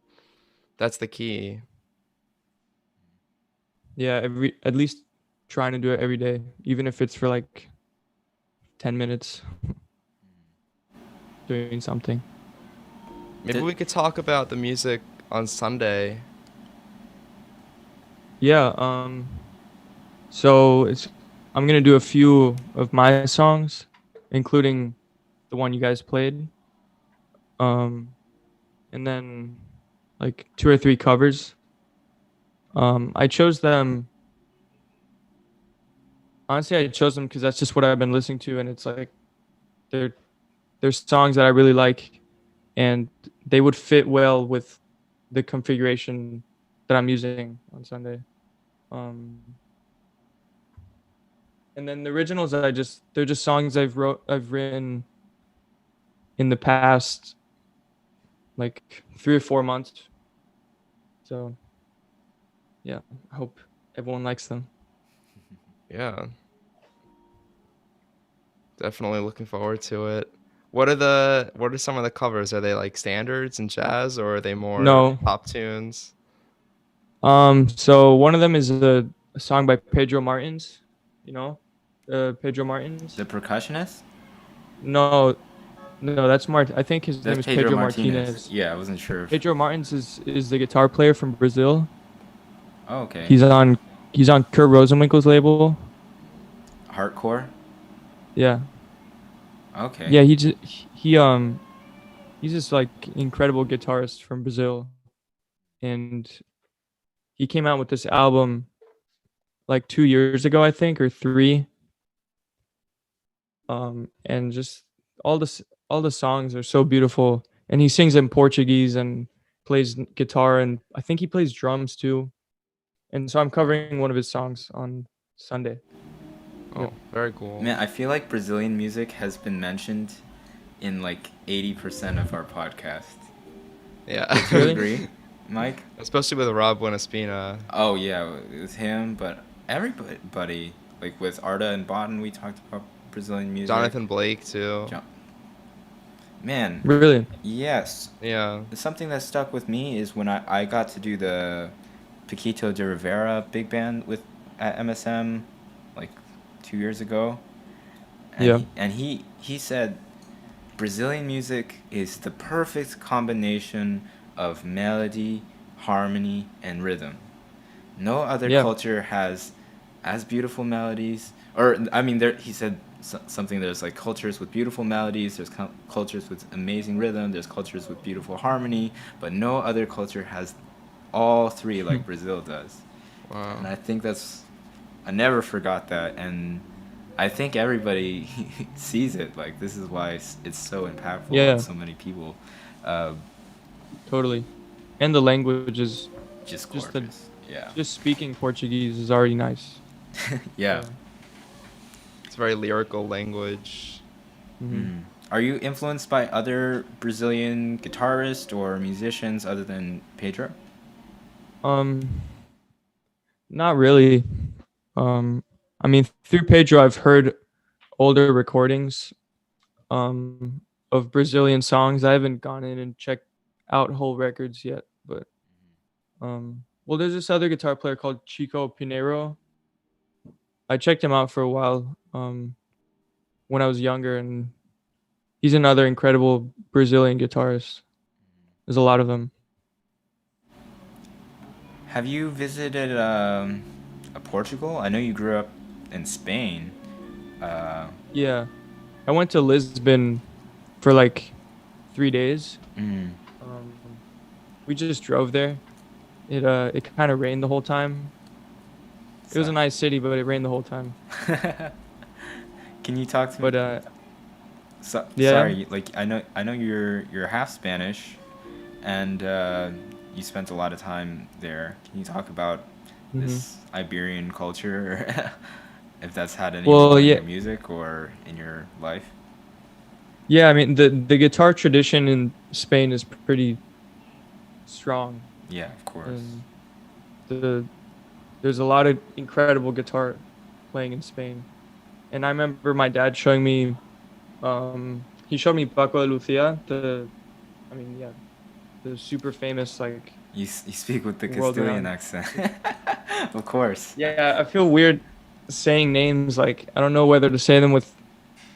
that's the key. Yeah. At least trying to do it every day, even if it's for like 10 minutes, doing something. Maybe we could talk about the music on Sunday. Yeah. So I'm gonna do a few of my songs, including the one you guys played. Um, and then like two or three covers. I chose them. Honestly, I chose them because that's just what I've been listening to, and it's like they're they're songs that I really like, and they would fit well with the configuration that I'm using on Sunday. Um, and then the originals they're just songs I've written in the past like 3 or 4 months. So yeah, I hope everyone likes them. Yeah, definitely looking forward to it. What are some of the covers? Are they like standards and jazz, or are they more No. pop tunes? So one of them is a song by Pedro Martins. You know, Pedro Martins. The percussionist? No, no, that's Mart. I think his name That's is Pedro Pedro Martinez. Martinez. Yeah, I wasn't sure if. Pedro Martins is the guitar player from Brazil. Oh, okay. He's on Kurt Rosenwinkel's label. Hardcore? Yeah, Okay. yeah. He's just like incredible guitarist from Brazil, and he came out with this album like 2 years ago, I think, or three. And just all this all the songs are so beautiful, and he sings in Portuguese and plays guitar, and I think he plays drums too. And so I'm covering one of his songs on Sunday. Oh, Yep. very cool. Man, I feel like Brazilian music has been mentioned in like 80% of our podcast. Yeah. Would you Really? agree, Mike? Especially with Rob Buenaspina. Oh, yeah, with him, but everybody. Like with Arda and Botten, we talked about Brazilian music. Jonathan Blake too. Man, Really? yes. Yeah. Something that stuck with me is when I got to do the Paquito de Rivera big band at MSM like 2 years ago. And Yeah. he said Brazilian music is the perfect combination of melody, harmony, and rhythm. No other Yeah. culture has as beautiful melodies, or I mean, he said something. There's like cultures with beautiful melodies. There's cultures with amazing rhythm. There's cultures with beautiful harmony, but no other culture has all three like Brazil does. Wow. And I think I never forgot that, and I think everybody sees it. Like this is why it's so impactful Yeah. on so many people. Uh, Totally. And the language is just Just gorgeous. Yeah. just speaking Portuguese is already nice. Yeah. It's very lyrical language. Mhm. Are you influenced by other Brazilian guitarists or musicians other than Pedro? Um, Not really. Um, I mean, through Pedro, I've heard older recordings of Brazilian songs. I haven't gone in and checked out whole records yet, but well, there's this other guitar player called Chico Pinheiro. I checked him out for a while when I was younger, and he's another incredible Brazilian guitarist. There's a lot of them. Have you visited Portugal? I know you grew up in Spain. Uh, Yeah, I went to Lisbon for like 3 days. mm, Um, we just drove there. It kind of rained the whole time. It was a so- nice city, but it rained the whole time. Can you talk to me? But yeah. Sorry, like I know you're half Spanish, and you spent a lot of time there. Can you talk about Mhm. this Iberian culture, or if that's had any Well, role in yeah. your music or in your life? Yeah, I mean the guitar tradition in Spain is pretty strong, Yeah, of course. and there's a lot of incredible guitar playing in Spain. And I remember my dad showing me, he showed me Paco de Lucia, the super famous like You speak with the world Castilian renowned. accent, of course. Yeah, I feel weird saying names. Like I don't know whether to say them with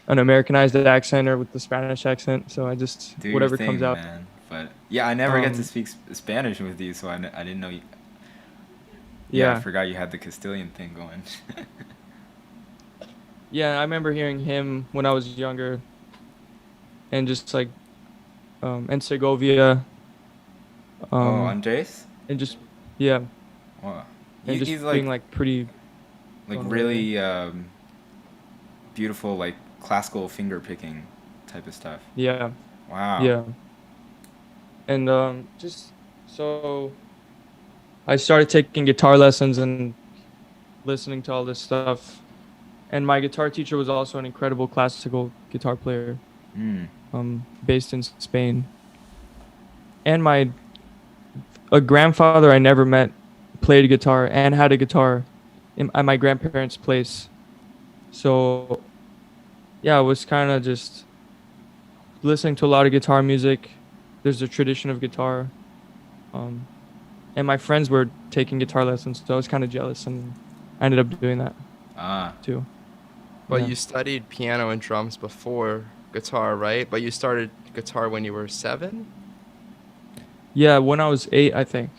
an Americanized accent or with the Spanish accent. So I just Do whatever your thing, comes out. man. But yeah, I never get to Um, speak Spanish with you, so I didn't know you. I Yeah, forgot you had the Castilian thing going. yeah. I remember hearing him when I was younger, and just like and Segovia, Oh, um, Andres? and just yeah, Wow. and just He's being like pretty blown away. really beautiful, like classical finger picking type of stuff. Yeah, Wow. yeah. And just so I started taking guitar lessons and listening to all this stuff. And my guitar teacher was also an incredible classical guitar player, Mm. based in Spain. And a grandfather I never met played guitar and had a guitar at my grandparents' place. So yeah, I was kind of just listening to a lot of guitar music. There's a tradition of guitar. And my friends were taking guitar lessons, so I was kind of jealous, and I ended up doing that Ah. too. But Yeah. you studied piano and drums before guitar, right? But you started guitar when you were 7? Yeah, when I was 8, I think.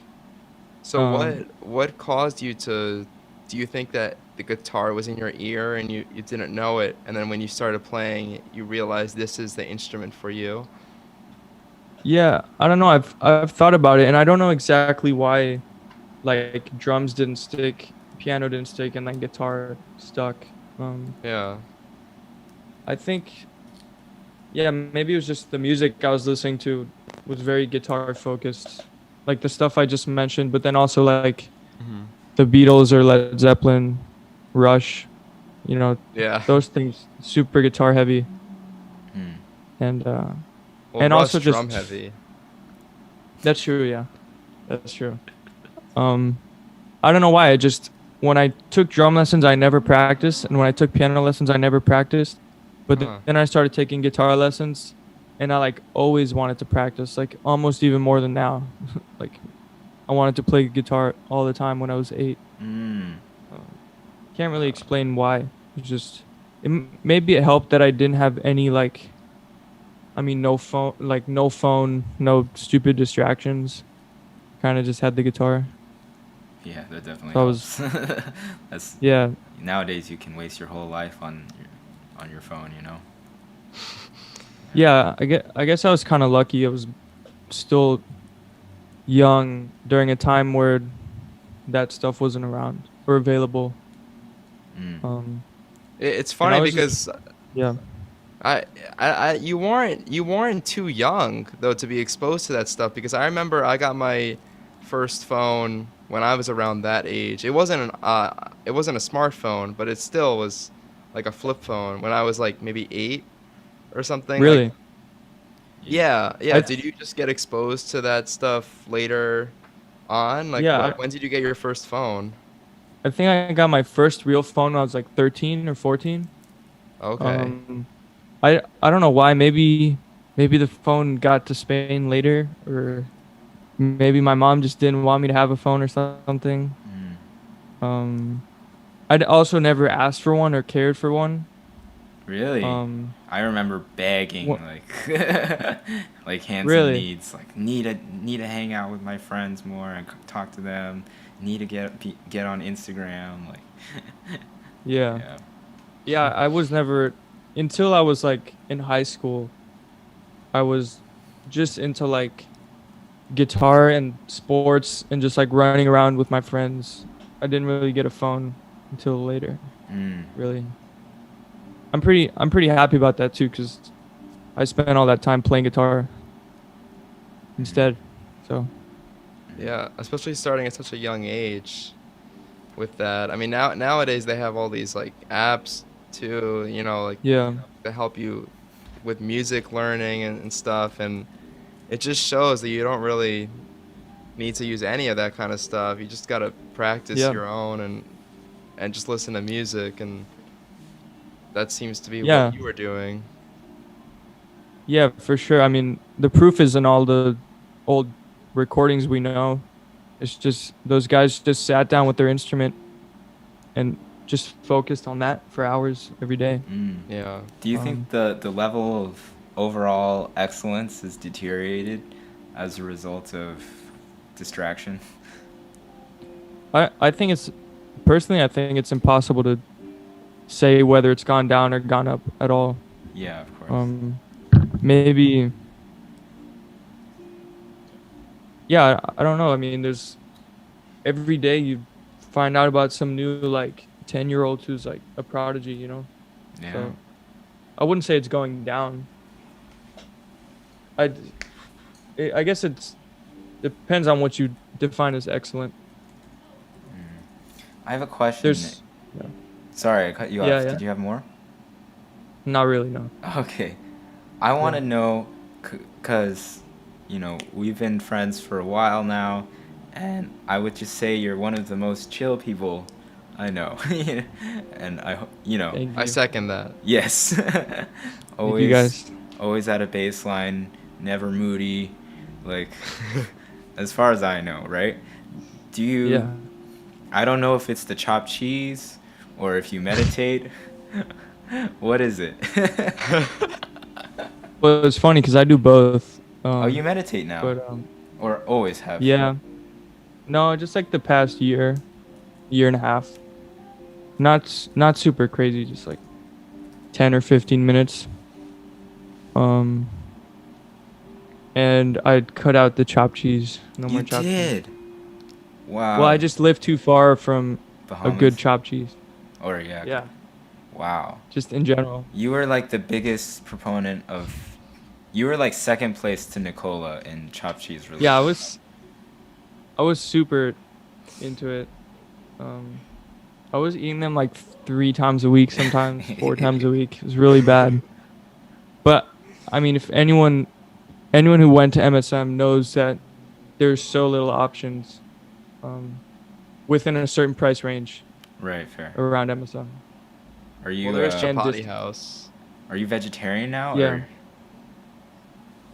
So Um, what caused you to, do you think that the guitar was in your ear and you didn't know it, and then when you started playing, you realized this is the instrument for you? Yeah, I don't know. I've thought about it, and I don't know exactly why, like drums didn't stick, piano didn't stick, and then guitar stuck. Yeah. I think, yeah, maybe it was just the music I was listening to was very guitar focused, like the stuff I just mentioned, but then also like Hmm. the Beatles or Led Zeppelin, Rush, you know, Yeah. those things super guitar heavy, Mm. and Well, and Russ also just drum heavy. that's true, yeah, that's true. Um, I don't know why. I just when I took drum lessons, I never practiced, and when I took piano lessons, I never practiced. But Huh. then I started taking guitar lessons, and I like always wanted to practice, like almost even more than now. Like I wanted to play guitar all the time when I was 8. Mm. Can't really explain why. It's just maybe it helped that I didn't have any like, I mean, no phone, no stupid distractions. Kind of just had the guitar. Yeah, that definitely So I helps. That's Yeah, nowadays you can waste your whole life on your phone, you know. yeah. I guess I was kind of lucky. I was still young during a time where that stuff wasn't around or available. Mm. It's And I funny was just because yeah. you weren't too young though to be exposed to that stuff, because I remember I got my first phone when I was around that age. It wasn't a smartphone, but it still was like a flip phone when I was like maybe 8 or something. Like, Really? yeah, yeah. I Did you just get exposed to that stuff later on? Like, yeah. when did you get your first phone? I think I got my first real phone when I was like 13 or 14. Okay. Um, I don't know why. Maybe maybe the phone got to Spain later, or maybe my mom just didn't want me to have a phone or something. Mm. I'd also never asked for one or cared for one. Really? I remember begging, What? like, like hands and Really? needs, like need to hang out with my friends more and talk to them. Need to get on Instagram, like. Yeah. Yeah. Yeah, I was never, until I was like in high school, I was just into like guitar and sports and just like running around with my friends. I didn't really get a phone until later, Mm. really. I'm pretty happy about that too, cuz I spent all that time playing guitar instead. So, Yeah, especially starting at such a young age with that. I mean, nowadays they have all these like apps too, like yeah. to help you with music learning and stuff, and it just shows that you don't really need to use any of that kind of stuff. You just gotta practice Yeah. your own and just listen to music, and that seems to be Yeah. what you were doing. Yeah, for sure. I mean, the proof is in all the old recordings we know. It's just those guys just sat down with their instrument and just focused on that for hours every day. Mm. Yeah. Do you think the level of overall excellence is deteriorated as a result of distraction? I think it's personally I think it's impossible to say whether it's gone down or gone up at all. Yeah, of course. Maybe yeah, I don't know. I mean, there's every day you find out about some new like 10-year-old who's like a prodigy, Yeah. So I wouldn't say it's going down. I guess it's depends on what you define as excellent. I have a question. There's yeah, Sorry, I cut you off. Yeah. Did you have more? not really, no. Okay. I want to Yeah. know, because, we've been friends for a while now, and I would just say you're one of the most chill people I know. And Thank I you. second that. yes. Thank always, you guys. always at a baseline, never moody, like, as far as I know, right? Do you, Yeah. I don't know if it's the chopped cheese or if you meditate. What is it? Well, it's funny because I do both. Oh, you meditate now? But Or always have? yeah, no, just like the past year and a half. Not super crazy, just like 10 or 15 minutes. And I'd cut out the chopped cheese. No more You chopped cheese. did? Wow. Well, I just live too far from a Bahamas? good chopped cheese. Or yeah. Yeah, Wow. just in general. You were like the biggest proponent of. You were like second place to Nicola in chopped cheese release. Yeah, I was super into it. I was eating them like 3 times a week, sometimes 4 times a week. It was really bad. But I mean, if anyone who went to MSM knows that there's so little options within a certain price range Right. Fair. around MSM. Are you? Well, there's and Chapati just- House. Are you vegetarian now? Yeah. Or?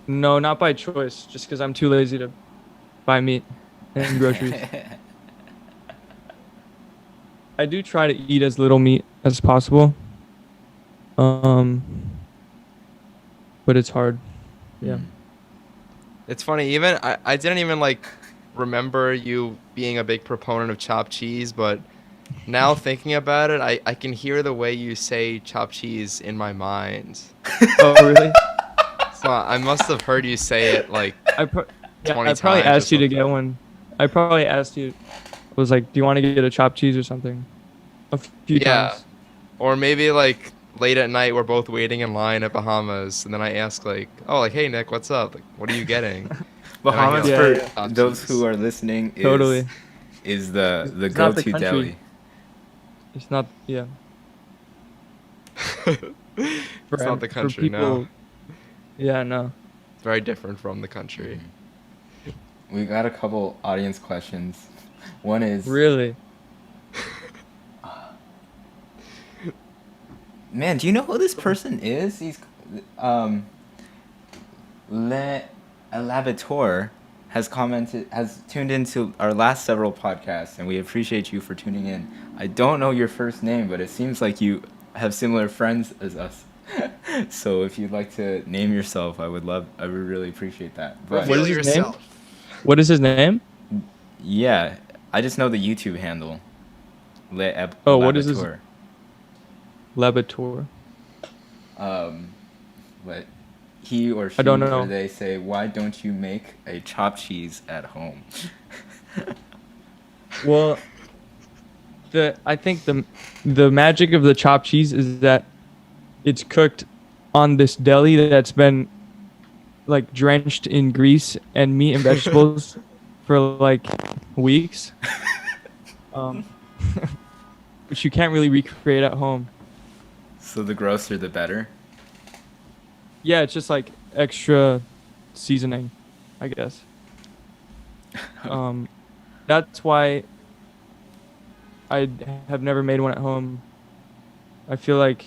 No, not by choice, just because I'm too lazy to buy meat and groceries. I do try to eat as little meat as possible. But it's hard. Yeah. Mm. It's funny, even I didn't even like remember you being a big proponent of chopped cheese, but now thinking about it, I can hear the way you say chopped cheese in my mind. Oh, really? So I must have heard you say it like I 20 probably times or asked you to something. get one. I probably asked you, was like, do you want to get a chopped cheese or something? A few Yeah. times. Or maybe like late at night we're both waiting in line at Bahamas, and then I ask like, oh, like, hey Nick, what's up? Like, what are you getting? Bahamas, Yeah, for yeah. those who are listening, Totally. is the It's not the go-to country. deli. It's not, yeah. It's not the country, no. Yeah, no. It's very different from the country. We got a couple audience questions. One is, Really? man, do you know who this person is? He's Le Elabator has tuned into our last several podcasts, and we appreciate you for tuning in. I don't know your first name, but it seems like you have similar friends as us. So if you'd like to name yourself, I would really appreciate that. But What Reveal is his name? yourself. What is his name? yeah, I just know the YouTube handle. Oh, what is his- Labator. Labator. But he or she I don't know. or they say, why don't you make a chopped cheese at home? Well, I think the magic of the chopped cheese is that it's cooked on this deli that's been like drenched in grease and meat and vegetables for like weeks. Which you can't really recreate at home. So the grosser the better. Yeah, it's just like extra seasoning, I guess. That's why I have never made one at home. I feel like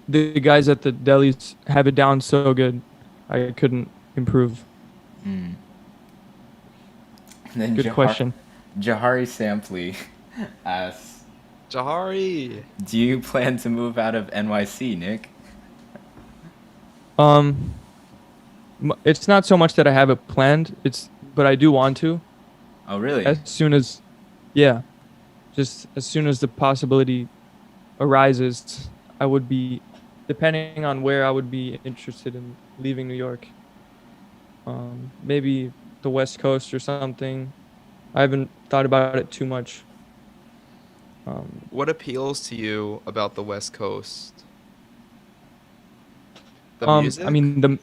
the guys at the delis have it down so good, I couldn't improve. Mm. And then Good question. Jahari Sampley asks, Jahari. do you plan to move out of NYC, Nick? It's not so much that I have it planned. But I do want to. Oh, really? As soon as, yeah, just as soon as the possibility arises, I would be, depending on where I would be interested in leaving New York. Maybe the West Coast or something. I haven't thought about it too much. What appeals to you about the West Coast? The music? I mean,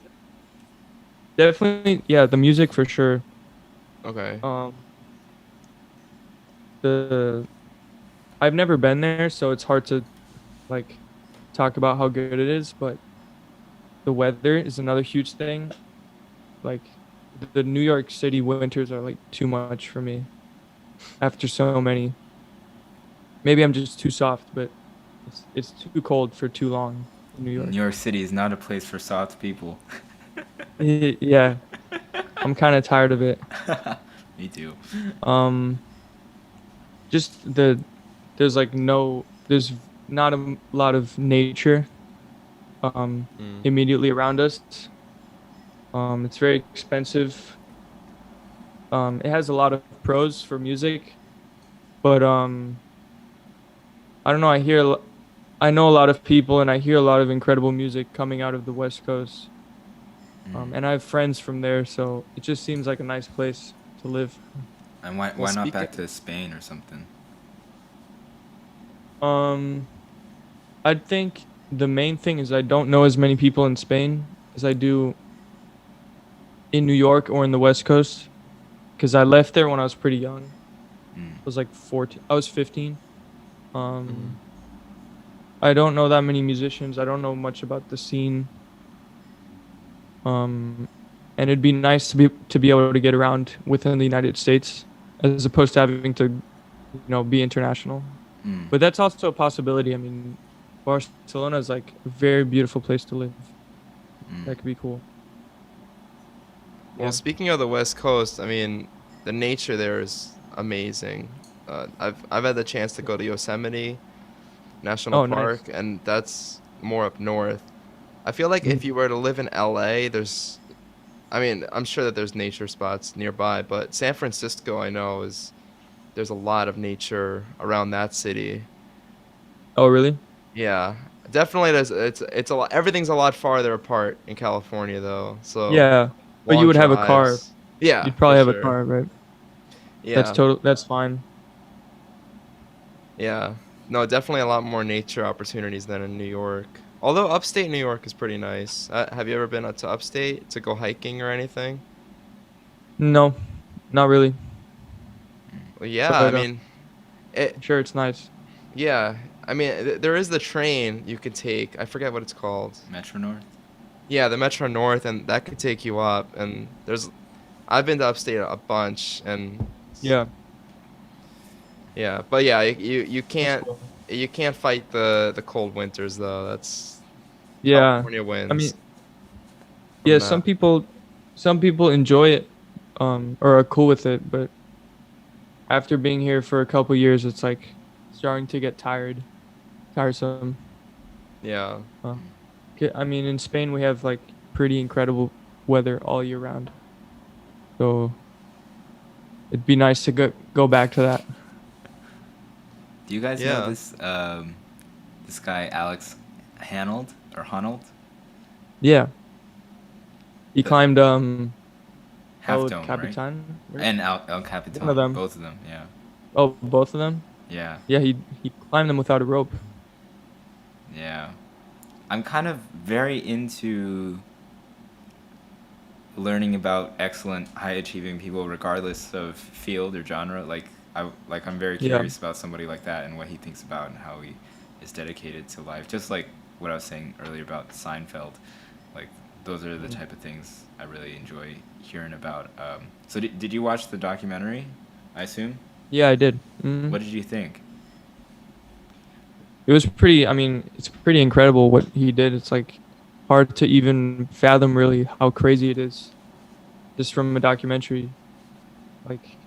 definitely, yeah, the music for sure. Okay. I've never been there, so it's hard to like talk about how good it is, but the weather is another huge thing. Like the New York City winters are like too much for me after so many. Maybe I'm just too soft, but it's too cold for too long in New York. New York City is not a place for soft people. Yeah. I'm kind of tired of it. Me too. Just there's not a lot of nature immediately around us. It's very expensive. It has a lot of pros for music, but I don't know. I know a lot of people, and I hear a lot of incredible music coming out of the West Coast. And I have friends from there, so it just seems like a nice place to live. And why Well, not back speaking- to Spain or something? I think the main thing is I don't know as many people in Spain as I do in New York or in the West Coast, because I left there when I was pretty young. I was like 14. I was 15. I don't know that many musicians. I don't know much about the scene. And it'd be nice to be able to get around within the United States as opposed to having to, be international. But that's also a possibility. I mean, Barcelona is like a very beautiful place to live. That could be cool. Well, speaking of the West Coast, I mean, the nature there is amazing. I've had the chance to go to Yosemite National Nice. Park, and that's more up north. I feel like if you were to live in LA, I'm sure that there's nature spots nearby, but San Francisco, I know, there's a lot of nature around that city. Oh, really? Yeah, definitely. It's a lot. Everything's a lot farther apart in California, though. So Yeah, but you long would have a car. drives. Yeah, You'd probably for have sure. a car, right? Yeah, That's fine. yeah. No, definitely a lot more nature opportunities than in New York. Although upstate New York is pretty nice. Have you ever been up to upstate to go hiking or anything? No, not really. Well, yeah, But, I mean, I'm sure it's nice. yeah. I mean, there is the train you could take. I forget what it's called. Metro North? Yeah, the Metro North, and that could take you up. And I've been to upstate a bunch, and Yeah. yeah, but yeah, you can't cool. you can't fight the cold winters though. That's Yeah. California winds. I mean, Yeah, from that? some people enjoy it, or are cool with it, but after being here for a couple years, it's like starting to get tiresome. Yeah. Uh, I mean, in Spain we have like pretty incredible weather all year round, so it'd be nice to go back to that. Do you guys know Yeah. this guy Alex Honnold? Yeah, he The climbed Half El Dome, right? Capitan, right? And El One of Capitan, them. both of them. Yeah, Oh, both of them. yeah, Yeah, he climbed them without a rope. yeah. I'm kind of very into learning about excellent, high achieving people, regardless of field or genre. I'm very Yeah. curious about somebody like that and what he thinks about and how he is dedicated to life. Just like what I was saying earlier about Seinfeld, like those are the type of things I really enjoy hearing about. So did you watch the documentary? I assume. Yeah, I did. What did you think? It was pretty. I mean, it's pretty incredible what he did. It's like hard to even fathom really how crazy it is, just from a documentary. Like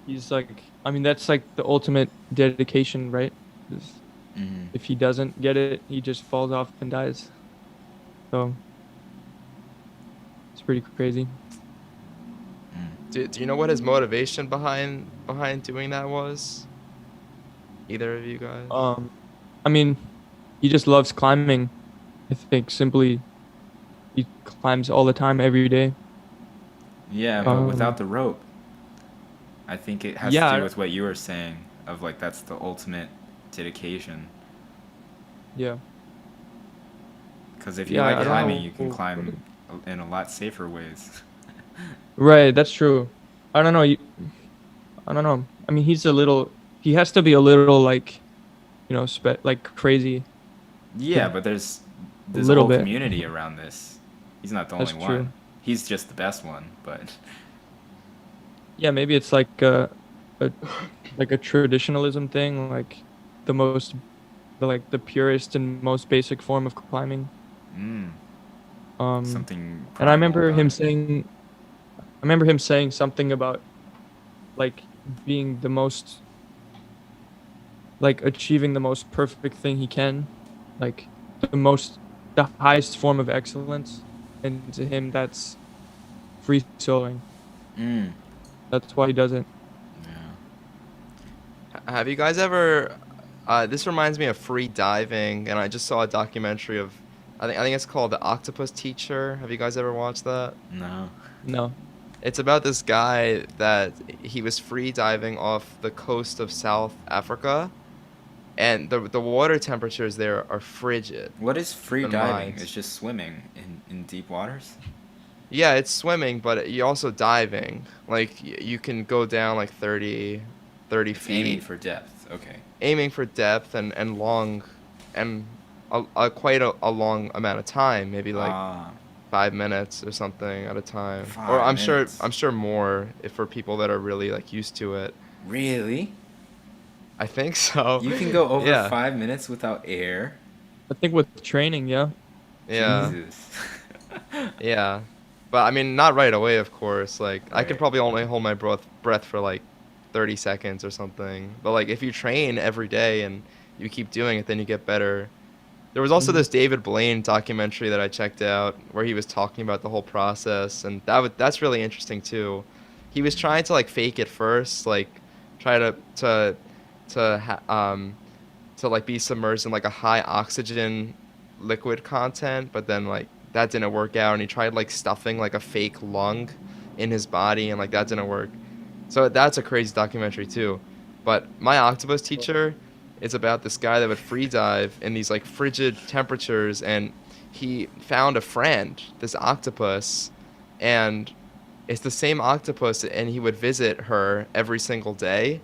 he's like, I mean, that's like the ultimate dedication, right? 'Cause Mm-hmm. if he doesn't get it, he just falls off and dies. So it's pretty crazy. Do you know what his motivation behind doing that was? Either of you guys? I mean, he just loves climbing. I think simply he climbs all the time, every day. Yeah, but Um, without the rope, I think it has to do yeah, with what you were saying of like that's the ultimate dedication. yeah, Because if you yeah. like I don't climbing, know. you can climb in a lot safer ways. Right, that's true. I don't know. I don't know. I mean, he has to be a little like, like crazy Yeah, to but a there's a little whole bit. community around this. He's not the That's only true. one. He's just the best one, but Yeah, maybe it's like a like a traditionalism thing, like the most, like the purest and most basic form of climbing. mm, Um, something and primal about it. I remember him saying something about like being the most, like achieving the most perfect thing he can, like the highest form of excellence, and to him that's free soloing. Mm, That's why he does it. yeah. Have you guys ever? This reminds me of free diving, and I just saw a documentary of. I think it's called The Octopus Teacher. Have you guys ever watched that? No. No. It's about this guy that he was free diving off the coast of South Africa, and the water temperatures there are frigid. What is free The diving? mines. It's just swimming in deep waters? Yeah, it's swimming, but you're also diving. Like you can go down like 30 It's aiming feet, for depth. Okay. aiming for depth and long, and quite a long amount of time, maybe like Ah, 5 minutes or something at a time. Or five I'm minutes. sure more if for people that are really like used to it. Really? I think so. You can go over Yeah. 5 minutes without air? I think with training, yeah. Yeah. Jesus. Yeah. But I mean, not right away, of course. Like I could Right. probably only hold my breath for like 30 seconds or something. But like if you train every day and you keep doing it, then you get better. There was also Hmm. this David Blaine documentary that I checked out where he was talking about the whole process, and that's really interesting too. He was trying to like fake it first, like try to to like be submerged in like a high oxygen liquid content, but then like that didn't work out, and he tried like stuffing like a fake lung in his body, and like that didn't work. So that's a crazy documentary too. But My Octopus Teacher is about this guy that would free dive in these like frigid temperatures, and he found a friend, this octopus, and it's the same octopus, and he would visit her every single day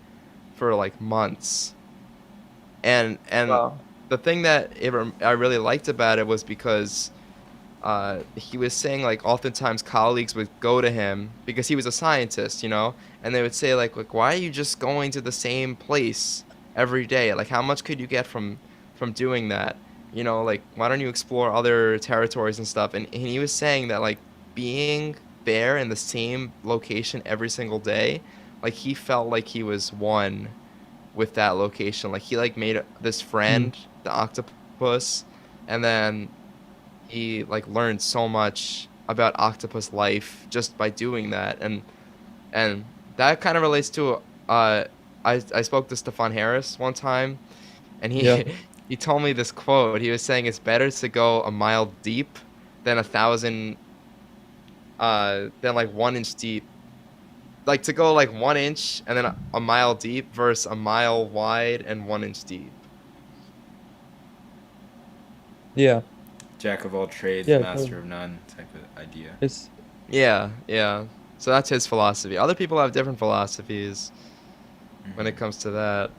for like months. And Wow. the thing that I really liked about it was because he was saying like oftentimes colleagues would go to him because he was a scientist, and they would say like why are you just going to the same place every day? Like how much could you get from doing that? like, why don't you explore other territories and stuff? And he was saying that, like, being there in the same location every single day, like, he felt like he was one with that location. Like, he, like, made this Mm. friend, the octopus, and then he, like, learned so much about octopus life just by doing that. And that kind of relates to, I spoke to Stefan Harris one time, and Yeah. he told me this quote. He was saying it's better to go a mile deep than 1,000, than like 1 inch deep. Like, to go like 1 inch and then a mile deep versus a mile wide and 1 inch deep. Yeah. Jack of all trades, Yeah. master of none type of idea. It's Yeah, yeah. So that's his philosophy. Other people have different philosophies when it Mhm. comes to that.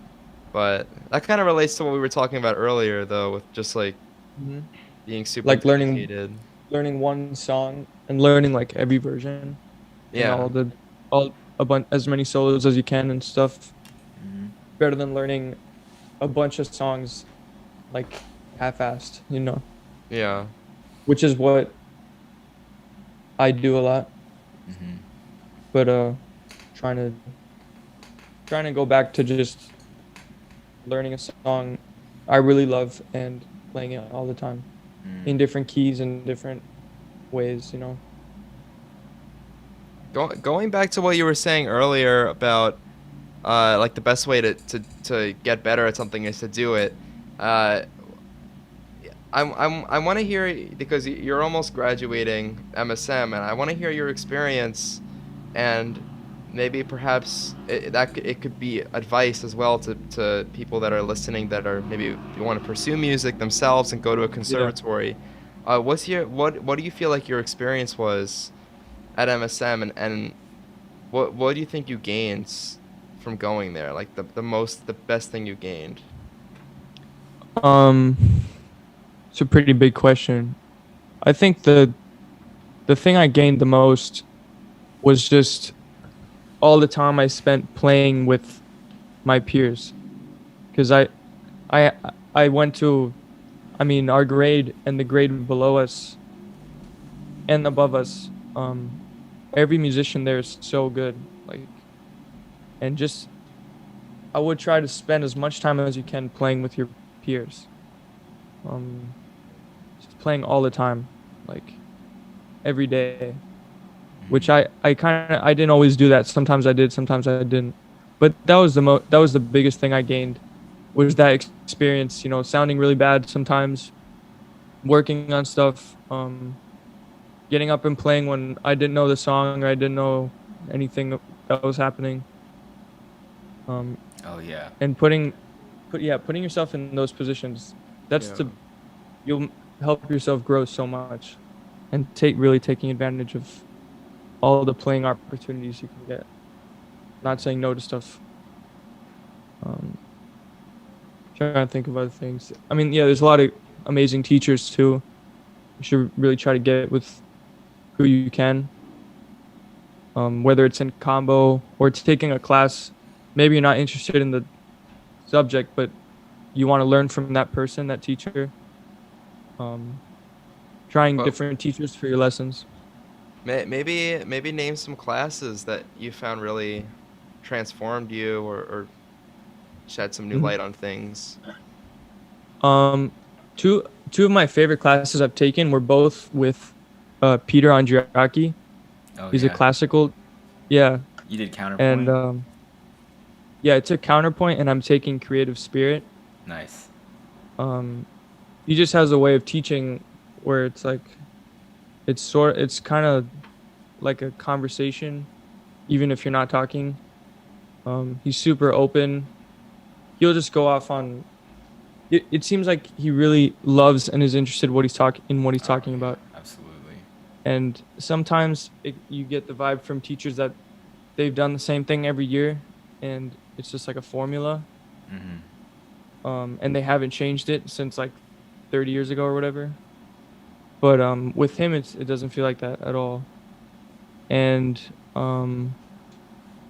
But that kind of relates to what we were talking about earlier, though, with just like Mhm. being super like dedicated. learning one song and learning like every version and Yeah, all as many solos as you can and stuff. Mhm. Better than learning a bunch of songs like half-assed, yeah. which is what I do a lot. Mhm. But trying to trying to go back to just learning a song I really love and playing it all the time Mm. in different keys and different ways. Going back to what you were saying earlier about like the best way to get better at something is to do it. Uh, I want to hear, because you're almost graduating MSM, and I want to hear your experience, and maybe perhaps it could be advice as well to people that are listening, that are maybe want to pursue music themselves and go to a Yeah. conservatory. What do you feel like your experience was at MSM, and what do you think you gained from going there? Like the best thing you gained. Um, it's a pretty big question. I think the thing I gained the most was just all the time I spent playing with my peers, because I I went to, I mean, our grade and the grade below us and above us. Every musician there is so good. Like, and just I would try to spend as much time as you can playing with your peers. Um, just playing all the time, like every day. Which Mhm. I didn't always do that. Sometimes I did, sometimes I didn't. But that was the biggest thing I gained, was that experience. Sounding really bad sometimes, working on stuff, getting up and playing when I didn't know the song or I didn't know anything that was happening. Um, Oh yeah. and putting yourself in those positions. That's Yeah. to You'll help yourself grow so much, and really taking advantage of all the playing opportunities you can get. Not saying no to stuff. Um, Trying to think of other things. I mean, yeah, there's a lot of amazing teachers too. You should really try to get with who you can. Whether it's in combo or taking a class, maybe you're not interested in the subject, but you want to learn from that person, that teacher. Um, Trying Well, different teachers for your lessons. maybe name some classes that you found really transformed you, or shed some new Mhm. light on things. Um, two of my favorite classes I've taken were both with Peter Andriaki. Oh He's a yeah. classical, yeah, You did and counterpoint. yeah, it's a counterpoint, and I'm taking creative spirit. Nice. Um, he just has a way of teaching where it's like it's kind of like a conversation, even if you're not talking. He's super open. He'll just go off on. It seems like he really loves and is interested in what he's Oh talking yeah. about. Absolutely. And sometimes you get the vibe from teachers that they've done the same thing every year, and it's just like a formula. Mhm. And they haven't changed it since like 30 years ago or whatever. But with him, it doesn't feel like that at all. And I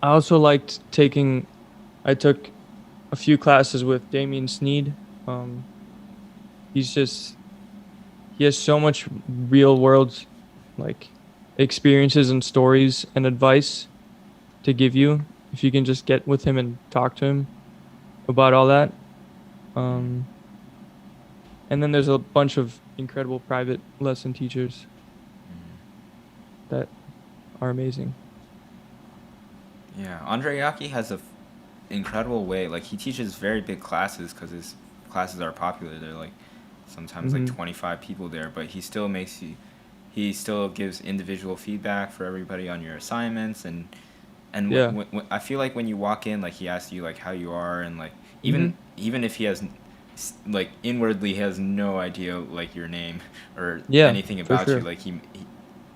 also liked taking. I took a few classes with Damien Sneed. Um, he has so much real world like experiences and stories and advice to give you if you can just get with him and talk to him about all that. Um, and then there's a bunch of incredible private lesson teachers that are amazing. Yeah, Andre Yaki has incredible way. Like he teaches very big classes because his classes are popular. They're like sometimes like 25 people there, but he still makes you. He still gives individual feedback for everybody on your assignments, and Yeah. I feel like when you walk in, like he asks you like how you are, and like even if he has like inwardly he has no idea like your name or Yeah, anything for about sure. you, like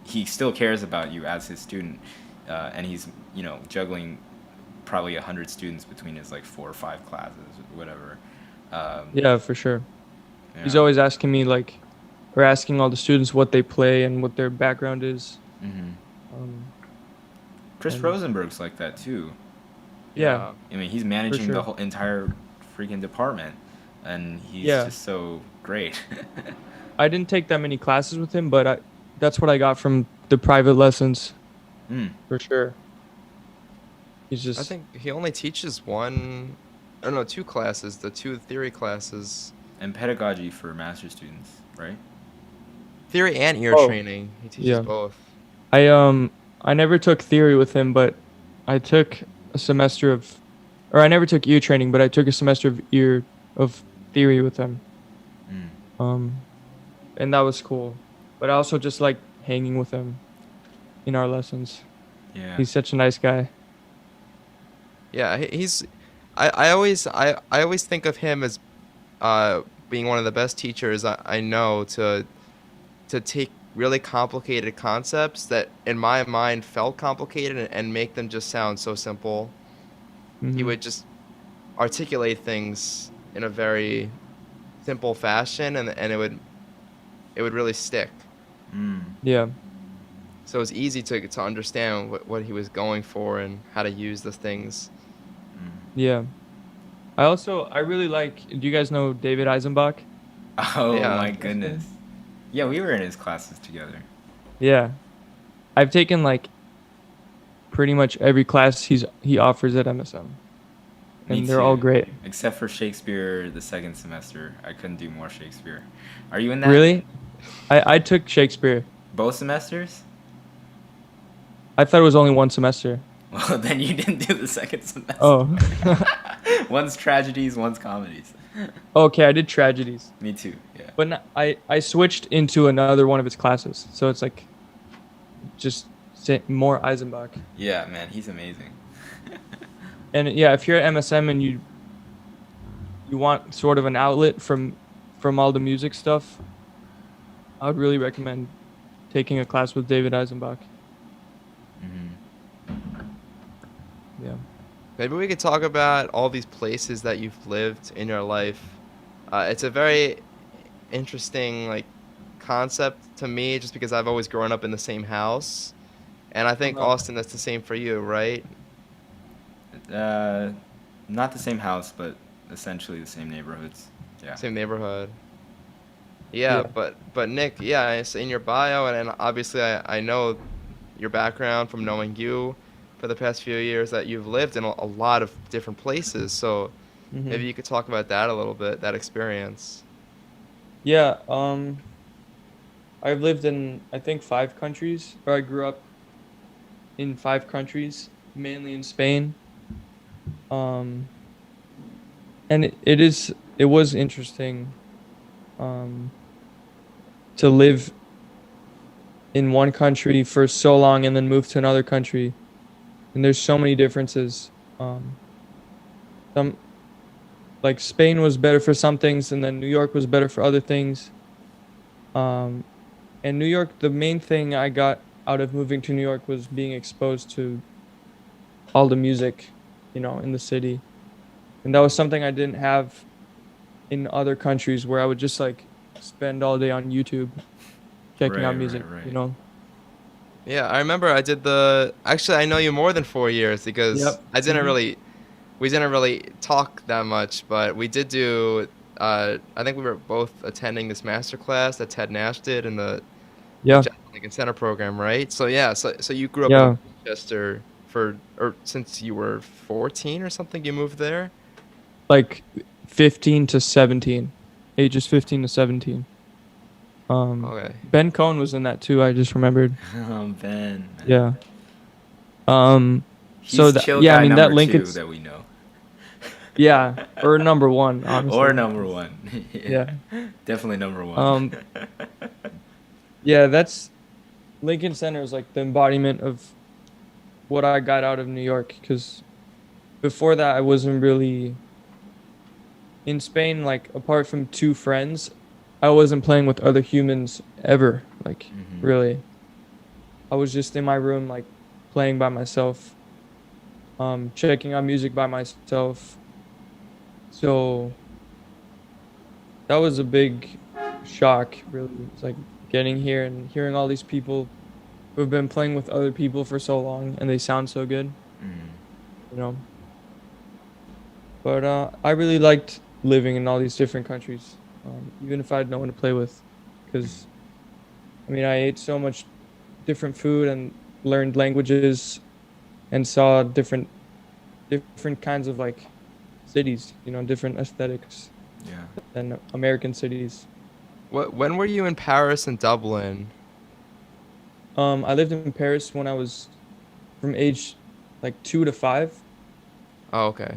he still cares about you as his student, and he's juggling probably 100 students between his like 4 or 5 classes, whatever. Yeah, for sure. He's Yeah. always asking me like, or asking all the students what they play and what their background is. Hmm. Um, Chris and Rosenberg's like that too. yeah, I mean, he's managing sure. the whole entire freaking department, and he's Yeah. just so great. I didn't take that many classes with him, but that's what I got from the private lessons Mm. for sure. He's I just think he only teaches one, or no, 2 classes, the 2 theory classes. And pedagogy for master students, right? Theory and ear Oh, training. He teaches yeah. both. I never took theory with him, but I took a semester of, or I never took ear training, but I took a semester of theory with him. Mm. And that was cool. But I also just like hanging with him in our lessons. Yeah. He's such a nice guy. Yeah, he's. I always think of him as being one of the best teachers I know to take really complicated concepts that in my mind felt complicated and make them just sound so simple. He Mhm. would just articulate things in a very simple fashion, and it would really stick. Mm. Yeah. So it was easy to understand what he was going for and how to use the things. Mm. Yeah. I really like, do you guys know David Eisenbach? Oh Yeah. my goodness. Yeah, we were in his classes together. Yeah. I've taken like pretty much every class he offers at MSM. Me And they're all too. great. Except for Shakespeare the second semester. I couldn't do more Shakespeare. Are you in that? Really? I took Shakespeare. Both semesters? I thought it was only one semester. Well, then you didn't do the second semester. Oh. One's tragedies, one's comedies. Okay, I did tragedies. Me too, yeah. But I switched into another one of his classes. So it's like just more Eisenbach. Yeah, man, he's amazing. And yeah, if you're at MSM and you want sort of an outlet from all the music stuff, I would really recommend taking a class with David Eisenbach. Mm-hmm. Yeah. Maybe we could talk about all these places that you've lived in your life. It's a very interesting like concept to me, just because I've always grown up in the same house, and I think Austin, that's the same for you, right? Not the same house, but essentially the same neighborhoods. Yeah. Same neighborhood. Yeah, but Nick, yeah, it's in your bio, and obviously I know your background from knowing you for the past few years, that you've lived in a lot of different places. So maybe you could talk about that a little bit, that experience. Yeah, I've lived in I think 5 countries, or I grew up in 5 countries, mainly in Spain. And it was interesting to live in one country for so long and then move to another country. And there's so many differences. Some like Spain was better for some things, and then New York was better for other things. And New York, the main thing I got out of moving to New York was being exposed to all the music, in the city. And that was something I didn't have in other countries, where I would just like spend all day on YouTube checking out music, Right. Yeah, I remember actually I know you more than 4 years, because Yep. we didn't really talk that much, but we did do I think we were both attending this master class that Ted Nash did in the Yeah, Jazz Lincoln Center program, right? So yeah, so you grew up in yeah, Manchester or since you were 14 or something, you moved there? like 15 to 17, ages 15 to 17. Okay. Ben Cohen was in that too. I just remembered. Ben, man. Yeah. Um, so He's that chill yeah, I guy mean that number two Lincoln's that we know. yeah, or number one, Or honestly. number one. Yeah. Yeah. Definitely number one. Um, yeah, that's Lincoln Center is like the embodiment of what I got out of New York because before that I wasn't really in Spain, like apart from two friends, I wasn't playing with other humans ever. Like Hmm. really. I was just in my room like playing by myself, checking out music by myself. So that was a big shock, really. It's like getting here and hearing all these people who have been playing with other people for so long and they sound so good, Mm. you know. But I really liked living in all these different countries, even if I had no one to play with, because I mean I ate so much different food and learned languages and saw different kinds of like cities, you know, different aesthetics Yeah. than American cities. When were you in Paris and Dublin? I lived in Paris when I was from age like 2 to 5. Oh, okay.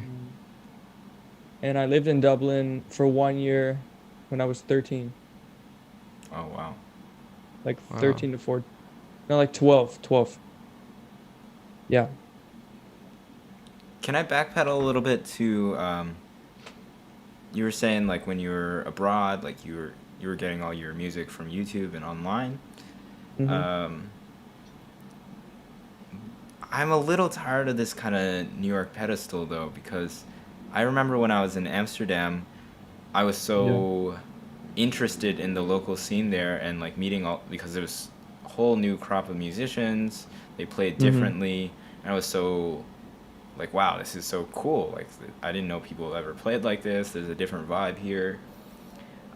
And I lived in Dublin for 1 year when I was 13, Oh wow. like Wow. 13 to 4, no, like 12, 12. Yeah. Can I backpedal a little bit to you were saying like when you were abroad, like you were getting all your music from YouTube and online. Mm-hmm. Um, I'm a little tired of this kind of New York pedestal though because I remember when I was in Amsterdam, I was Yeah. so interested in the local scene there and like meeting all because there was a whole new crop of musicians. They played Mm-hmm. differently, and I was so like, wow, this is so cool. Like, I didn't know people ever played like this. There's a different vibe here.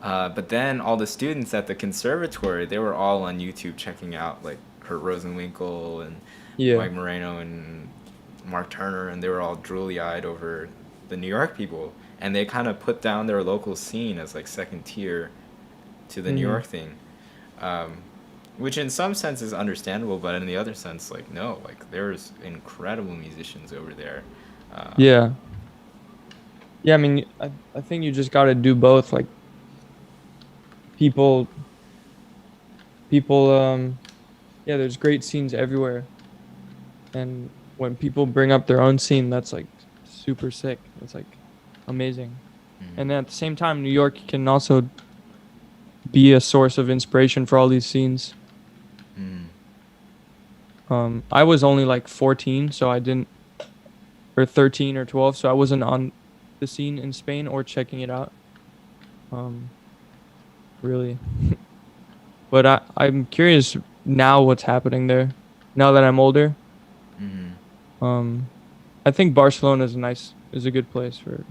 But then all the students at the conservatory, they were all on YouTube checking out like Kurt Rosenwinkel and Yeah. Mike Moreno and Mark Turner, and they were all drooly eyed over the New York people. And they kind of put down their local scene as like second tier to the New Mm-hmm. York thing. Um, which in some sense is understandable, but in the other sense, like, no, like, there's incredible musicians over there. Um, Yeah. Yeah, I mean, I think you just got to do both. Like people, people, yeah, there's great scenes everywhere. And when people bring up their own scene, that's like super sick. It's like amazing. mhm, And then at the same time, New York can also be a source of inspiration for all these scenes. mhm, I was only like 14, so I didn't, or 13 or 12, so I wasn't on the scene in Spain or checking it out. Um, really. But I'm curious now what's happening there. Now that I'm older, mhm, um, I think Barcelona is a good place for mhm.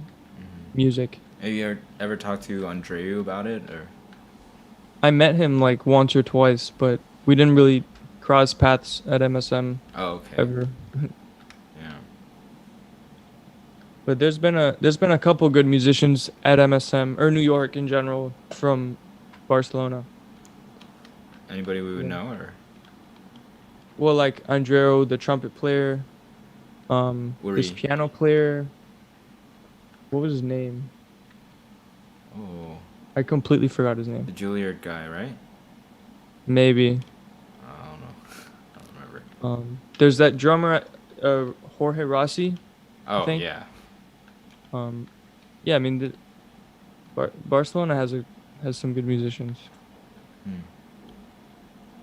music. Have you ever talked to Andreu about it, or? I met him like once or twice, but we didn't really cross paths at MSM Oh, okay. ever. Yeah. But there's been a couple good musicians at MSM or New York in general from Barcelona. Anybody we would Yeah. know, or? Well, like Andreo, the trumpet player, this Uri. piano player. What was his name? Oh, I completely forgot his the name. Juilliard guy, right? Maybe. I don't know. I don't remember. There's that drummer, Jorge Rossi, I Oh, think. yeah. Um, yeah, I mean, Barcelona has some good musicians. Hmm.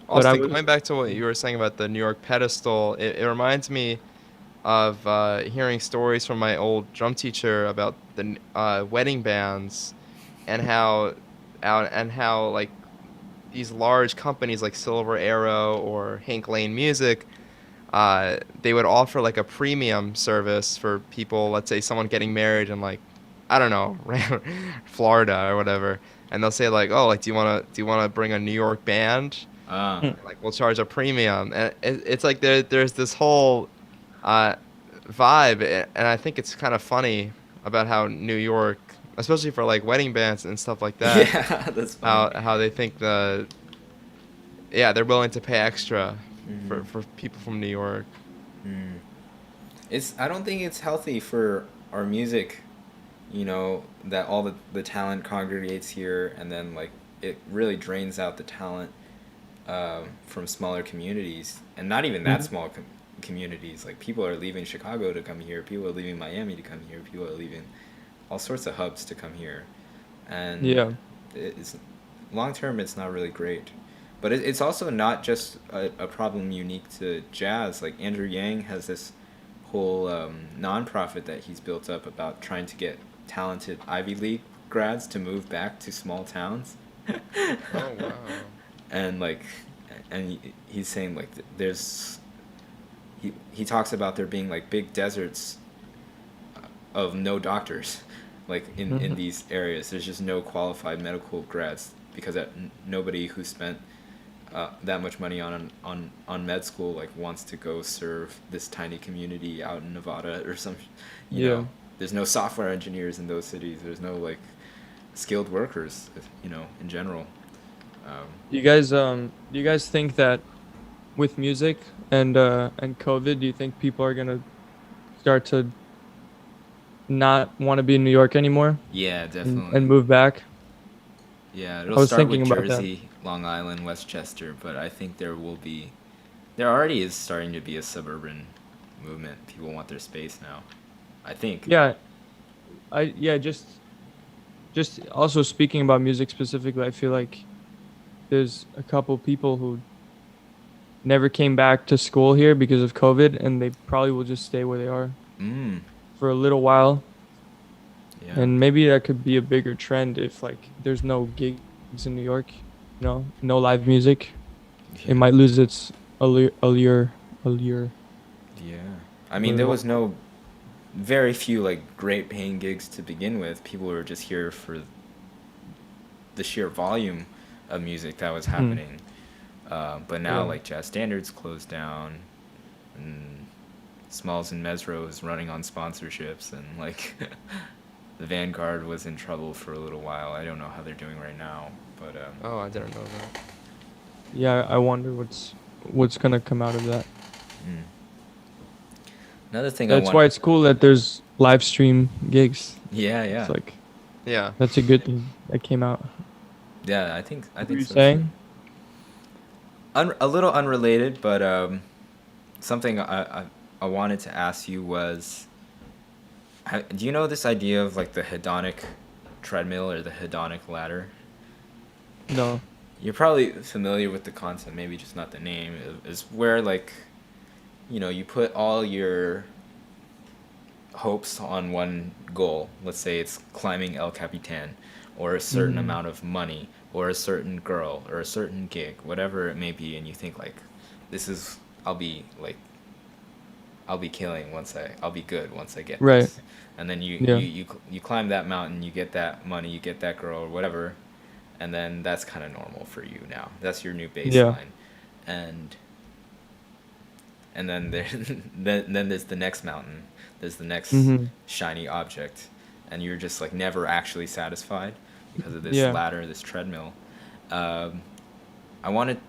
But I Austin, was going back to what you were saying about the New York pedestal, it reminds me of hearing stories from my old drum teacher about the wedding bands and how like these large companies like Silver Arrow or Hank Lane Music, they would offer like a premium service for people. Let's say someone getting married in like I don't know, Florida or whatever, and they'll say like, oh, like do you wanna bring a New York band? Ah, Mm. Like we'll charge a premium, and it's like there's this whole uh, vibe, and I think it's kind of funny about how New York, especially for like wedding bands and stuff like that, yeah, that's funny. how they think they're willing to pay extra Hmm. for people from New York. Mm. I don't think it's healthy for our music, that all the talent congregates here, and then like it really drains out the talent from smaller communities, and not even that Mhm. small communities. Like people are leaving Chicago to come here, people are leaving Miami to come here, people are leaving all sorts of hubs to come here, and Yeah. it's long term. It's not really great, but it's also not just a problem unique to jazz. Like Andrew Yang has this whole nonprofit that he's built up about trying to get talented Ivy League grads to move back to small towns. Oh wow. And like, and he's saying like there's he talks about there being like big deserts of no doctors, like in Mhm. these areas. There's just no qualified medical grads because nobody who spent that much money on med school like wants to go serve this tiny community out in Nevada or some, you Yeah. know. There's no software engineers in those cities. There's no like skilled workers, in general. Um, Do you guys think that with music and COVID, do you think people are gonna start to not want to be in New York anymore yeah, and definitely. move back? Yeah, I it'll was start thinking with about that. Jersey, Long Island, Westchester, but I think there already is starting to be a suburban movement. People want their space now. I think. Yeah, yeah, just also speaking about music specifically, I feel like there's a couple people who never came back to school here because of COVID, and they probably will just stay where they are Mm, for a little while. yeah. And maybe that could be a bigger trend if like there's no gigs in New York, no live music. It Yeah. might lose its allure Yeah. I for mean, a there little was while. no very few like great paying gigs to begin with. People were just here for the sheer volume of music that was Hmm. happening. But now, Yeah. like Jazz Standards closed down, and Smalls and Mesro is running on sponsorships, and like the Vanguard was in trouble for a little while. I don't know how they're doing right now, but Oh, I didn't know that. Yeah, I wonder what's gonna come out of that. mm. Another thing I That's want. why it's cool that there's live stream gigs. Yeah, It's yeah, like Yeah. that's a good thing that came out. yeah. I What were think you so too. saying? A little unrelated, but something I wanted to ask you was, do you know this idea of like the hedonic treadmill or the hedonic ladder? No. You're probably familiar with the concept, maybe just not the name. Is where like, you put all your hopes on one goal. Let's say it's climbing El Capitan, or a certain Mm. amount of money, or a certain girl, or a certain gig, whatever it may be, and you think like, this is I'll be like I'll be killing I'll be good once I get Right. this, and then Yeah. you climb that mountain, you get that money, you get that girl or whatever, and then that's kind of normal for you now. That's your new Yeah. baseline, and then there then there's the next mountain, there's the next Mhm. shiny object, and you're just like never actually satisfied because of this Yeah. ladder, this treadmill. um, I wanted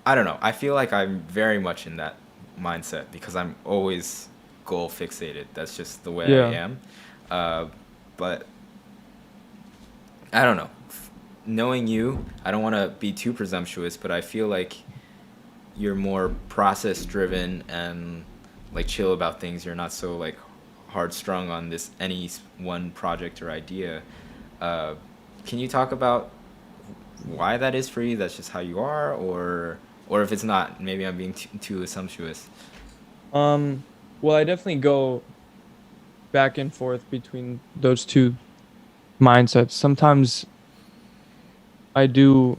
I don't know, I feel like I'm very much in that mindset because I'm always goal fixated. That's just the way I Yeah. am. uh, but I don't know, knowing you, I don't want to be too presumptuous, but I feel like you're more process driven and like chill about things. You're not so like hard strung on this any one project or idea. Uh, can you talk about why that is for you? That's just how you are, or if it's not, maybe I'm being too assumptuous. Um. Well, I definitely go back and forth between those two mindsets. Sometimes I do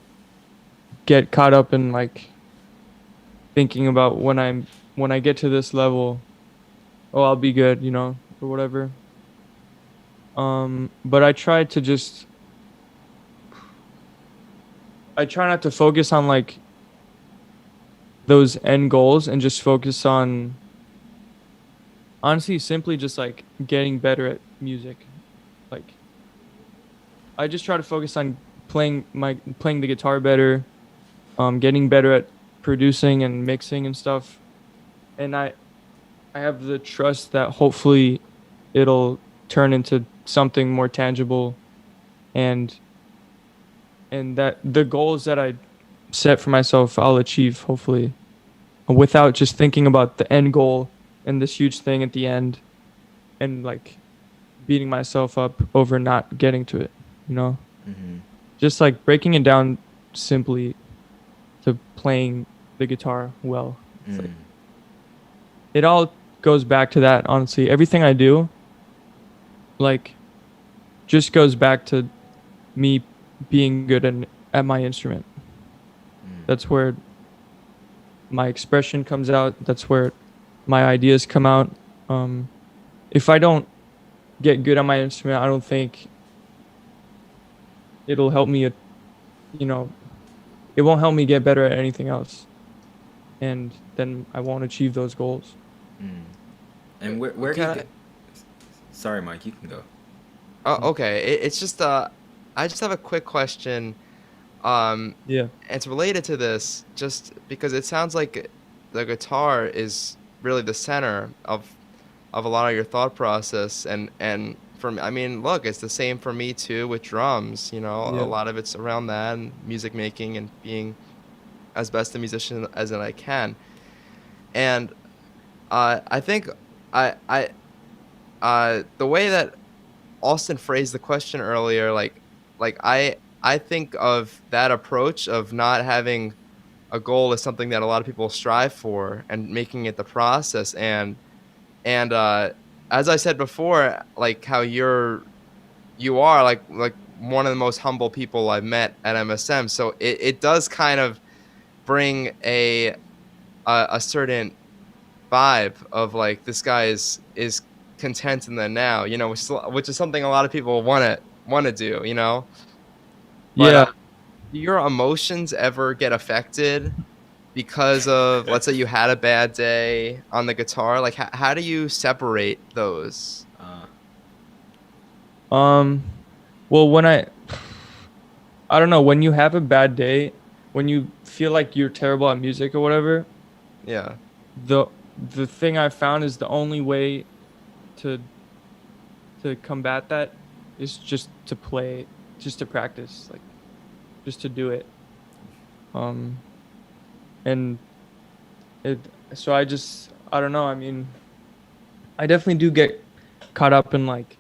get caught up in like thinking about when I get to this level, oh, I'll be good, or whatever. But I try not to focus on like those end goals and just focus on honestly simply just like getting better at music. Like I just try to focus on playing the guitar better, getting better at producing and mixing and stuff. And I have the trust that hopefully it'll turn into something more tangible, and that the goals that I set for myself I'll achieve hopefully without just thinking about the end goal and this huge thing at the end and like beating myself up over not getting to it, you know? Mm-hmm. Just like breaking it down simply to playing the guitar well. It's like it all goes back to that, honestly. Everything I do like just goes back to me being good at my instrument. That's where my expression comes out. That's where my ideas come out. If I don't get good at my instrument, I don't think it'll help me, you know, it won't help me get better at anything else. And then I won't achieve those goals. Mm. And where do you get... Sorry, Mike, you can go. Oh, okay. It's just I just have a quick question. Yeah. It's related to this, just because it sounds like the guitar is really the center of a lot of your thought process, and for me, I mean, look, it's the same for me too with drums. You know, Yeah. a lot of it's around that and music making and being as best a musician as I can. And I think the way that Austin phrased the question earlier, like I think of that approach of not having a goal as something that a lot of people strive for and making it the process. And as I said before, like how you are like one of the most humble people I've met at MSM. So it does kind of bring a certain vibe of like this guy is content in the now, you know, which is something a lot of people want to do, you know. But Yeah. do your emotions ever get affected because of, let's say you had a bad day on the guitar? Like how do you separate those? Um, well, I don't know, when you have a bad day, when you feel like you're terrible at music or whatever, Yeah. the the thing I found is the only way to combat that is just to play, just to practice, like just to do it. Um, and it so I don't know. I mean, I definitely do get caught up in like,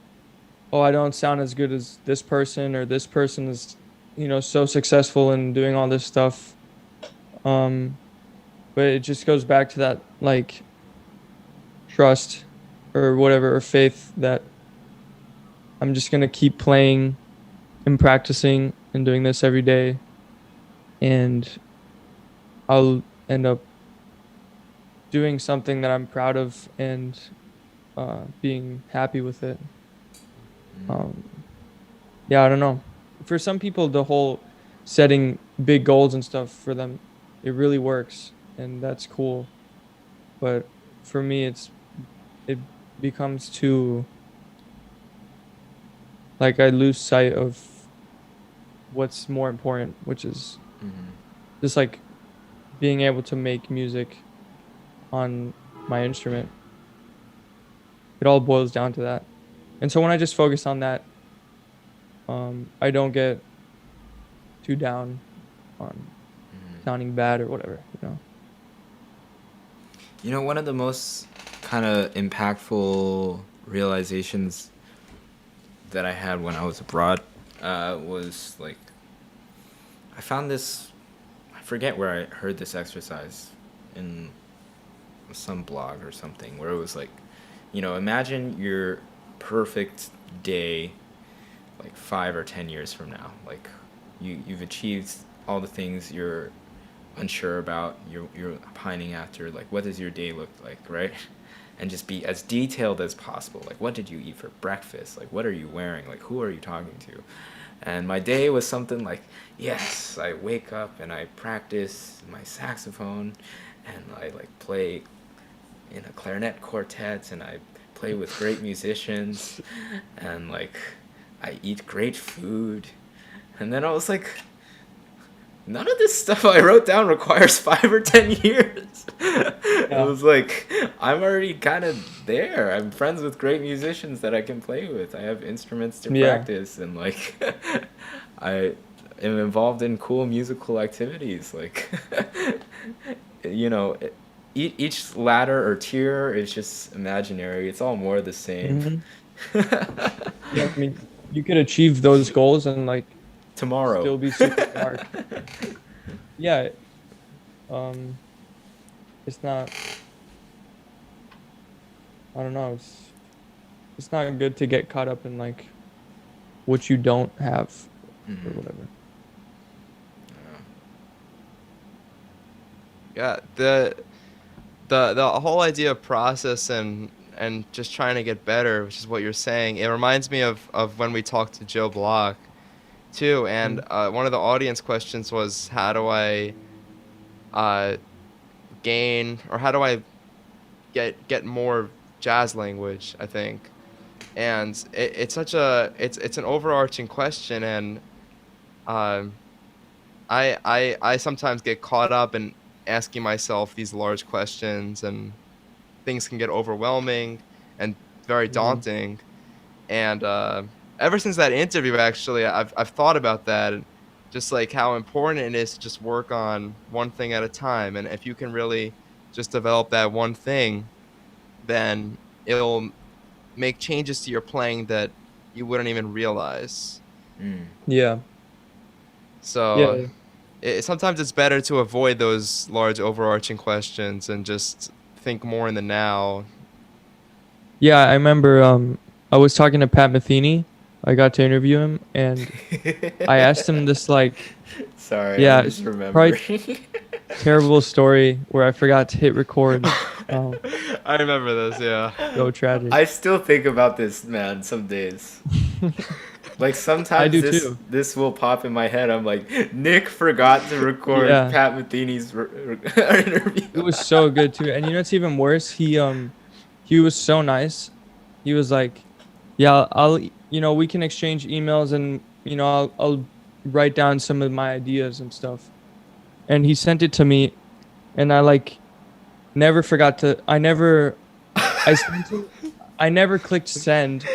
oh, I don't sound as good as this person, or this person is, you know, so successful in doing all this stuff. Um, but it just goes back to that like trust or whatever, or faith that I'm just gonna keep playing and practicing and doing this every day, and I'll end up doing something that I'm proud of and being happy with it. Um, yeah, I don't know. For some people, the whole setting big goals and stuff for them, it really works, and that's cool. But for me, it becomes too like I lose sight of what's more important, which is just like being able to make music on my instrument. It all boils down to that. And so when I just focus on that, I don't get too down on sounding bad or whatever, you know. You know, one of the most kind of impactful realizations that I had when I was abroad was like, I found this, I forget where I heard this exercise, in some blog or something, where it was like, you know, imagine your perfect day like 5 or 10 years from now. Like you've achieved all the things you're unsure about, you're pining after. Like, what does your day look like, right? and just be as detailed as possible. Like, what did you eat for breakfast? Like, what are you wearing? Like, who are you talking to? And my day was something like, yes, I wake up and I practice my saxophone, and I like play in a clarinet quartet, and I play with great musicians, and like I eat great food. And then I was like, none of this stuff I wrote down requires 5 or 10 years. It was like, I'm already kind of there. I'm friends with great musicians that I can play with. I have instruments to practice, and like I am involved in cool musical activities. Like, you know, each ladder or tier is just imaginary. It's all more the same. Yeah, I mean, you could achieve those goals and like tomorrow still be super smart. Yeah. It's not, I don't know, it's not good to get caught up in like what you don't have or whatever. Yeah, the whole idea of process and just trying to get better, which is what you're saying, it reminds me of when we talked to Joe Block too, and one of the audience questions was, how do I gain, or how do I get more jazz language, I think. And it's such a it's an overarching question, and I sometimes get caught up in asking myself these large questions, and things can get overwhelming and very daunting. And ever since that interview, actually, I've thought about that, and just like how important it is to just work on one thing at a time. And if you can really just develop that one thing, then it'll make changes to your playing that you wouldn't even realize. Yeah. So sometimes it's better to avoid those large overarching questions and just think more in the now. Yeah, I remember I was talking to Pat Metheny. I got to interview him, and I asked him this like, sorry, yeah, I'm just remembering. Probably terrible story where I forgot to hit record. I remember this, yeah. So tragic. I still think about this, man, some days. Like, sometimes I do too. This will pop in my head. I'm like, Nick forgot to record Pat Metheny's interview. It was so good too. And you know what's even worse? He was so nice. He was like, yeah, I'll we can exchange emails, and I'll write down some of my ideas and stuff. And he sent it to me, and I like never forgot to I never clicked send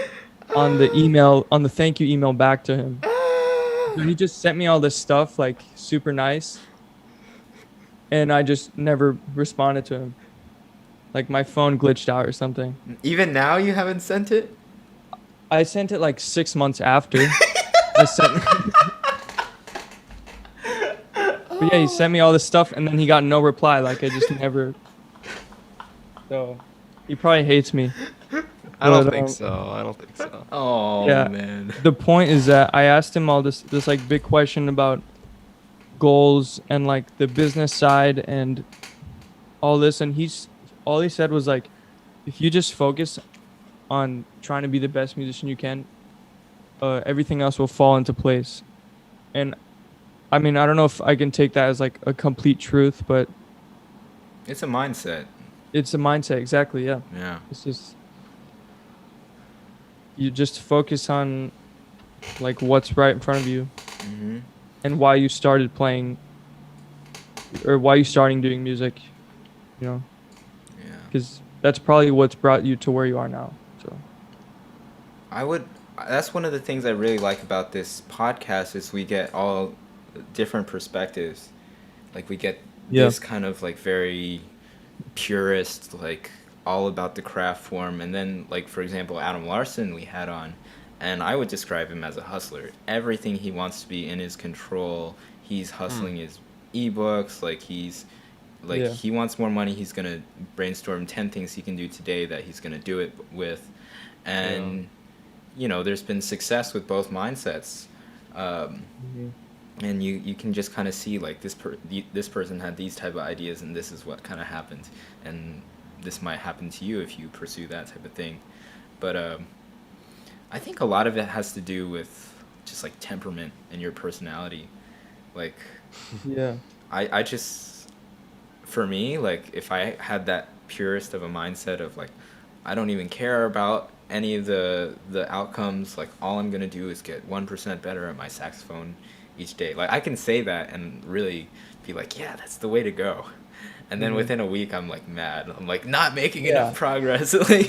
on the email, on the thank you email back to him. So he just sent me all this stuff, like super nice, and I just never responded to him. Like my phone glitched out or something. Even now you haven't sent it? I sent it like 6 months after. But yeah, he sent me all this stuff, and then he got no reply. Like I just never. So he probably hates me. I don't think so. Oh, yeah, man. The point is that I asked him all this like big question about goals and like the business side and all this, and all he said was like, if you just focus on trying to be the best musician you can, everything else will fall into place. And I mean, I don't know if I can take that as like a complete truth, but it's a mindset. It's a mindset, exactly. Yeah. Yeah. It's just, you just focus on like what's right in front of you, and why you started playing, or why you starting doing music, Yeah. Because that's probably what's brought you to where you are now. So. That's one of the things I really like about this podcast is we get all different perspectives. Like we get this kind of like very purist, like all about the craft form, and then like for example Adam Larson we had on, and I would describe him as a hustler. Everything he wants to be in his control. He's hustling his ebooks, like he's like he wants more money, he's gonna brainstorm 10 things he can do today that he's gonna do it with. And there's been success with both mindsets. And you can just kind of see like this person had these type of ideas, and this is what kind of happened. And this might happen to you if you pursue that type of thing. But I think a lot of it has to do with just like temperament and your personality. Like, Yeah. I just, for me, like if I had that purest of a mindset of like, I don't even care about any of the outcomes. Like all I'm gonna do is get 1% better at my saxophone each day. Like I can say that and really be like, yeah, that's the way to go. And then within a week, I'm like mad. I'm like not making Yeah. enough progress. Like,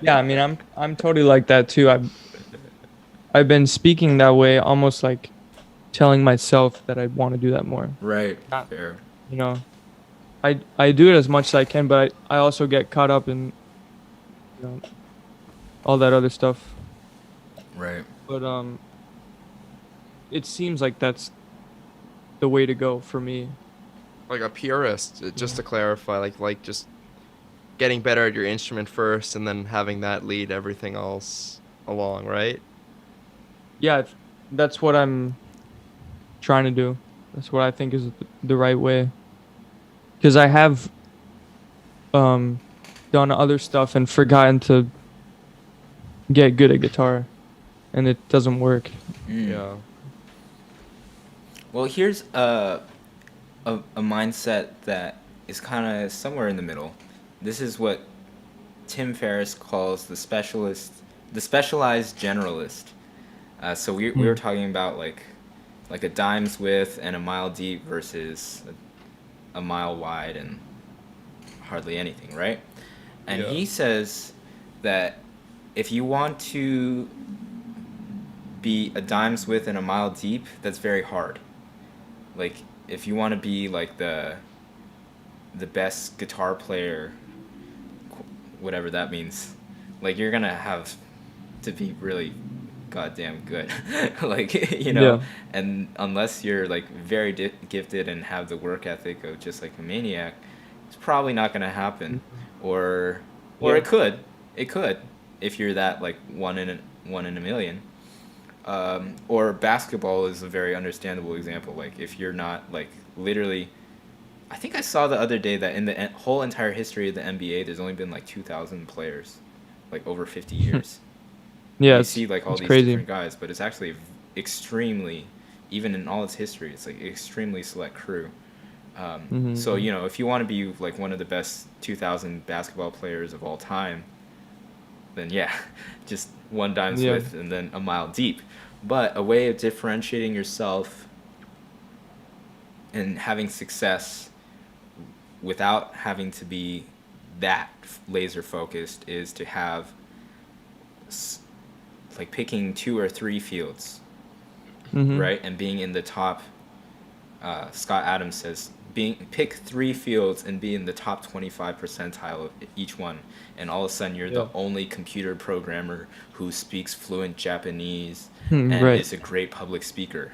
Yeah, I mean, I'm totally like that too. I've been speaking that way, almost like telling myself that I want to do that more. right. Not- Fair. You know, I do it as much as I can, but I also get caught up in, you know, all that other stuff. Right. But it seems like that's the way to go for me. Like a purist, just to clarify, like just getting better at your instrument first and then having that lead everything else along, right? Yeah, that's what I'm trying to do. That's what I think is the right way. Because I have done other stuff and forgotten to get good at guitar, and it doesn't work. Yeah. Well, here's a mindset that is kind of somewhere in the middle. This is what Tim Ferriss calls the specialized generalist. So we were talking about like a dime's width and a mile deep versus a mile wide and hardly anything, right? And Yeah. he says that if you want to be a dime's width and a mile deep, that's very hard. Like if you want to be like the best guitar player, whatever that means, like you're gonna have to be really goddamn good. Like you know. Yeah. And unless you're like very gifted and have the work ethic of just like a maniac, it's probably not gonna happen. Or Yeah. it could if you're that like one in a million. Or basketball is a very understandable example. Like if you're not like literally, I think I saw the other day that in the whole entire history of the NBA, there's only been like 2,000 players, like over 50 years. Yeah, You it's, see like all it's these crazy. different guys, but it's actually extremely, even in all its history, it's like extremely select crew. So you know, if you want to be like one of the best 2,000 basketball players of all time, then yeah, just one dime's Yeah. width and then a mile deep. But a way of differentiating yourself and having success without having to be that laser focused is to have like picking 2 or 3 fields, right? And being in the top, Scott Adams says, pick 3 fields and be in the top 25 percentile of each one, and all of a sudden you're the only computer programmer who speaks fluent Japanese and Right. is a great public speaker,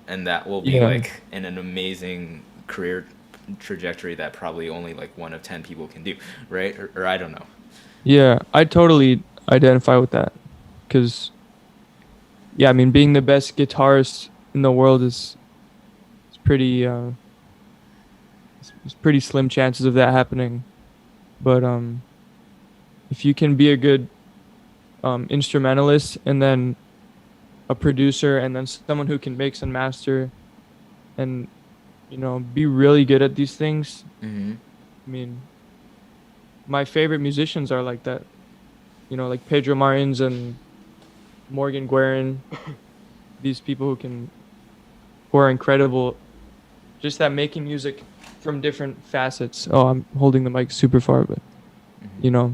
and that will be Yeah. like an amazing career trajectory that probably only like 1 of 10 people can do, right? Or I don't know. Yeah, I totally identify with that. Because, yeah, I mean, being the best guitarist in the world is pretty, it's pretty slim chances of that happening. But if you can be a good instrumentalist and then a producer and then someone who can mix and master and, you know, be really good at these things, Mm-hmm. I mean, my favorite musicians are like that. You know, like Pedro Martins and Morgan Guerin. These people who are incredible, just at making music from different facets. Oh, I'm holding the mic super far, but you know.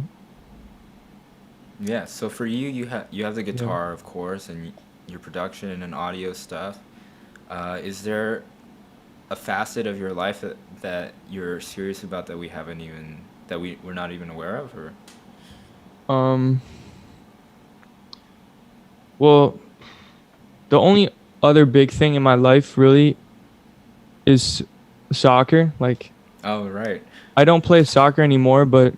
Yeah. So for you, you have the guitar, of course, and your production and audio stuff. Is there a facet of your life that you're serious about that we're not even aware of, or? Well, the only other big thing in my life really is soccer. Like, Oh, right. I don't play soccer anymore, but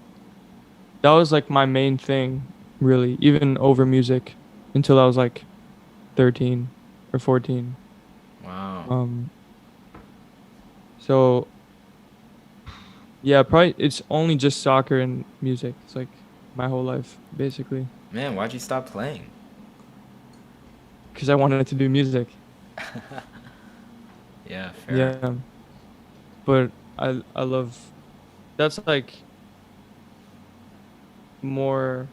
that was like my main thing, really, even over music, until I was like 13 or 14. Wow. So Yeah, probably it's only just soccer and music. It's like my whole life basically. Man, why'd you stop playing? Because I wanted to do music. Yeah, fair. Yeah, but I love that's like more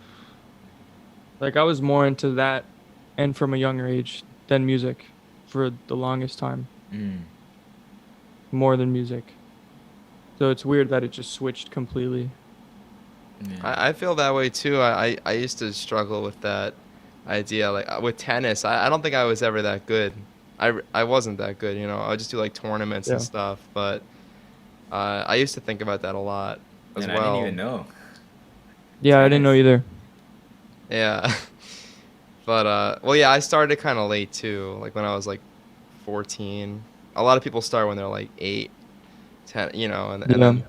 like I was more into that and from a younger age than music for the longest time, Mm. more than music. So it's weird that it just switched completely. Yeah. I feel that way too. I used to struggle with that idea. Like with tennis, I don't think I was ever that good. I wasn't that good, you know. I would just do like tournaments and Yeah. stuff. But I used to think about that a lot as Man, I didn't well. even know. Yeah, I didn't know Tennis. either. Yeah. But well, yeah, I started kind of late too. Like when I was like 14. A lot of people start when they're like 8, 10, you know, and Yeah. then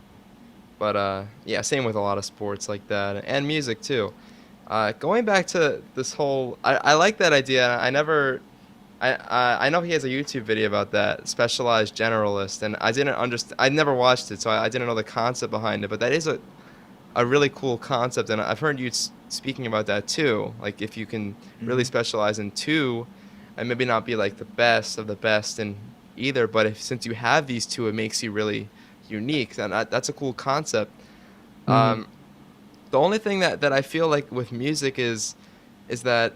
but yeah, same with a lot of sports like that and music too. Going back to this whole, I like that idea. I know he has a YouTube video about that specialized generalist, and I didn't understand. I never watched it, so I didn't know the concept behind it. But that is a really cool concept, and I've heard you speaking about that too. Like if you can really Mhm. specialize in two, and maybe not be like the best of the best in either, but if since you have these two, it makes you really unique. And that's a cool concept. Hmm. Um, the only thing that I feel like with music is that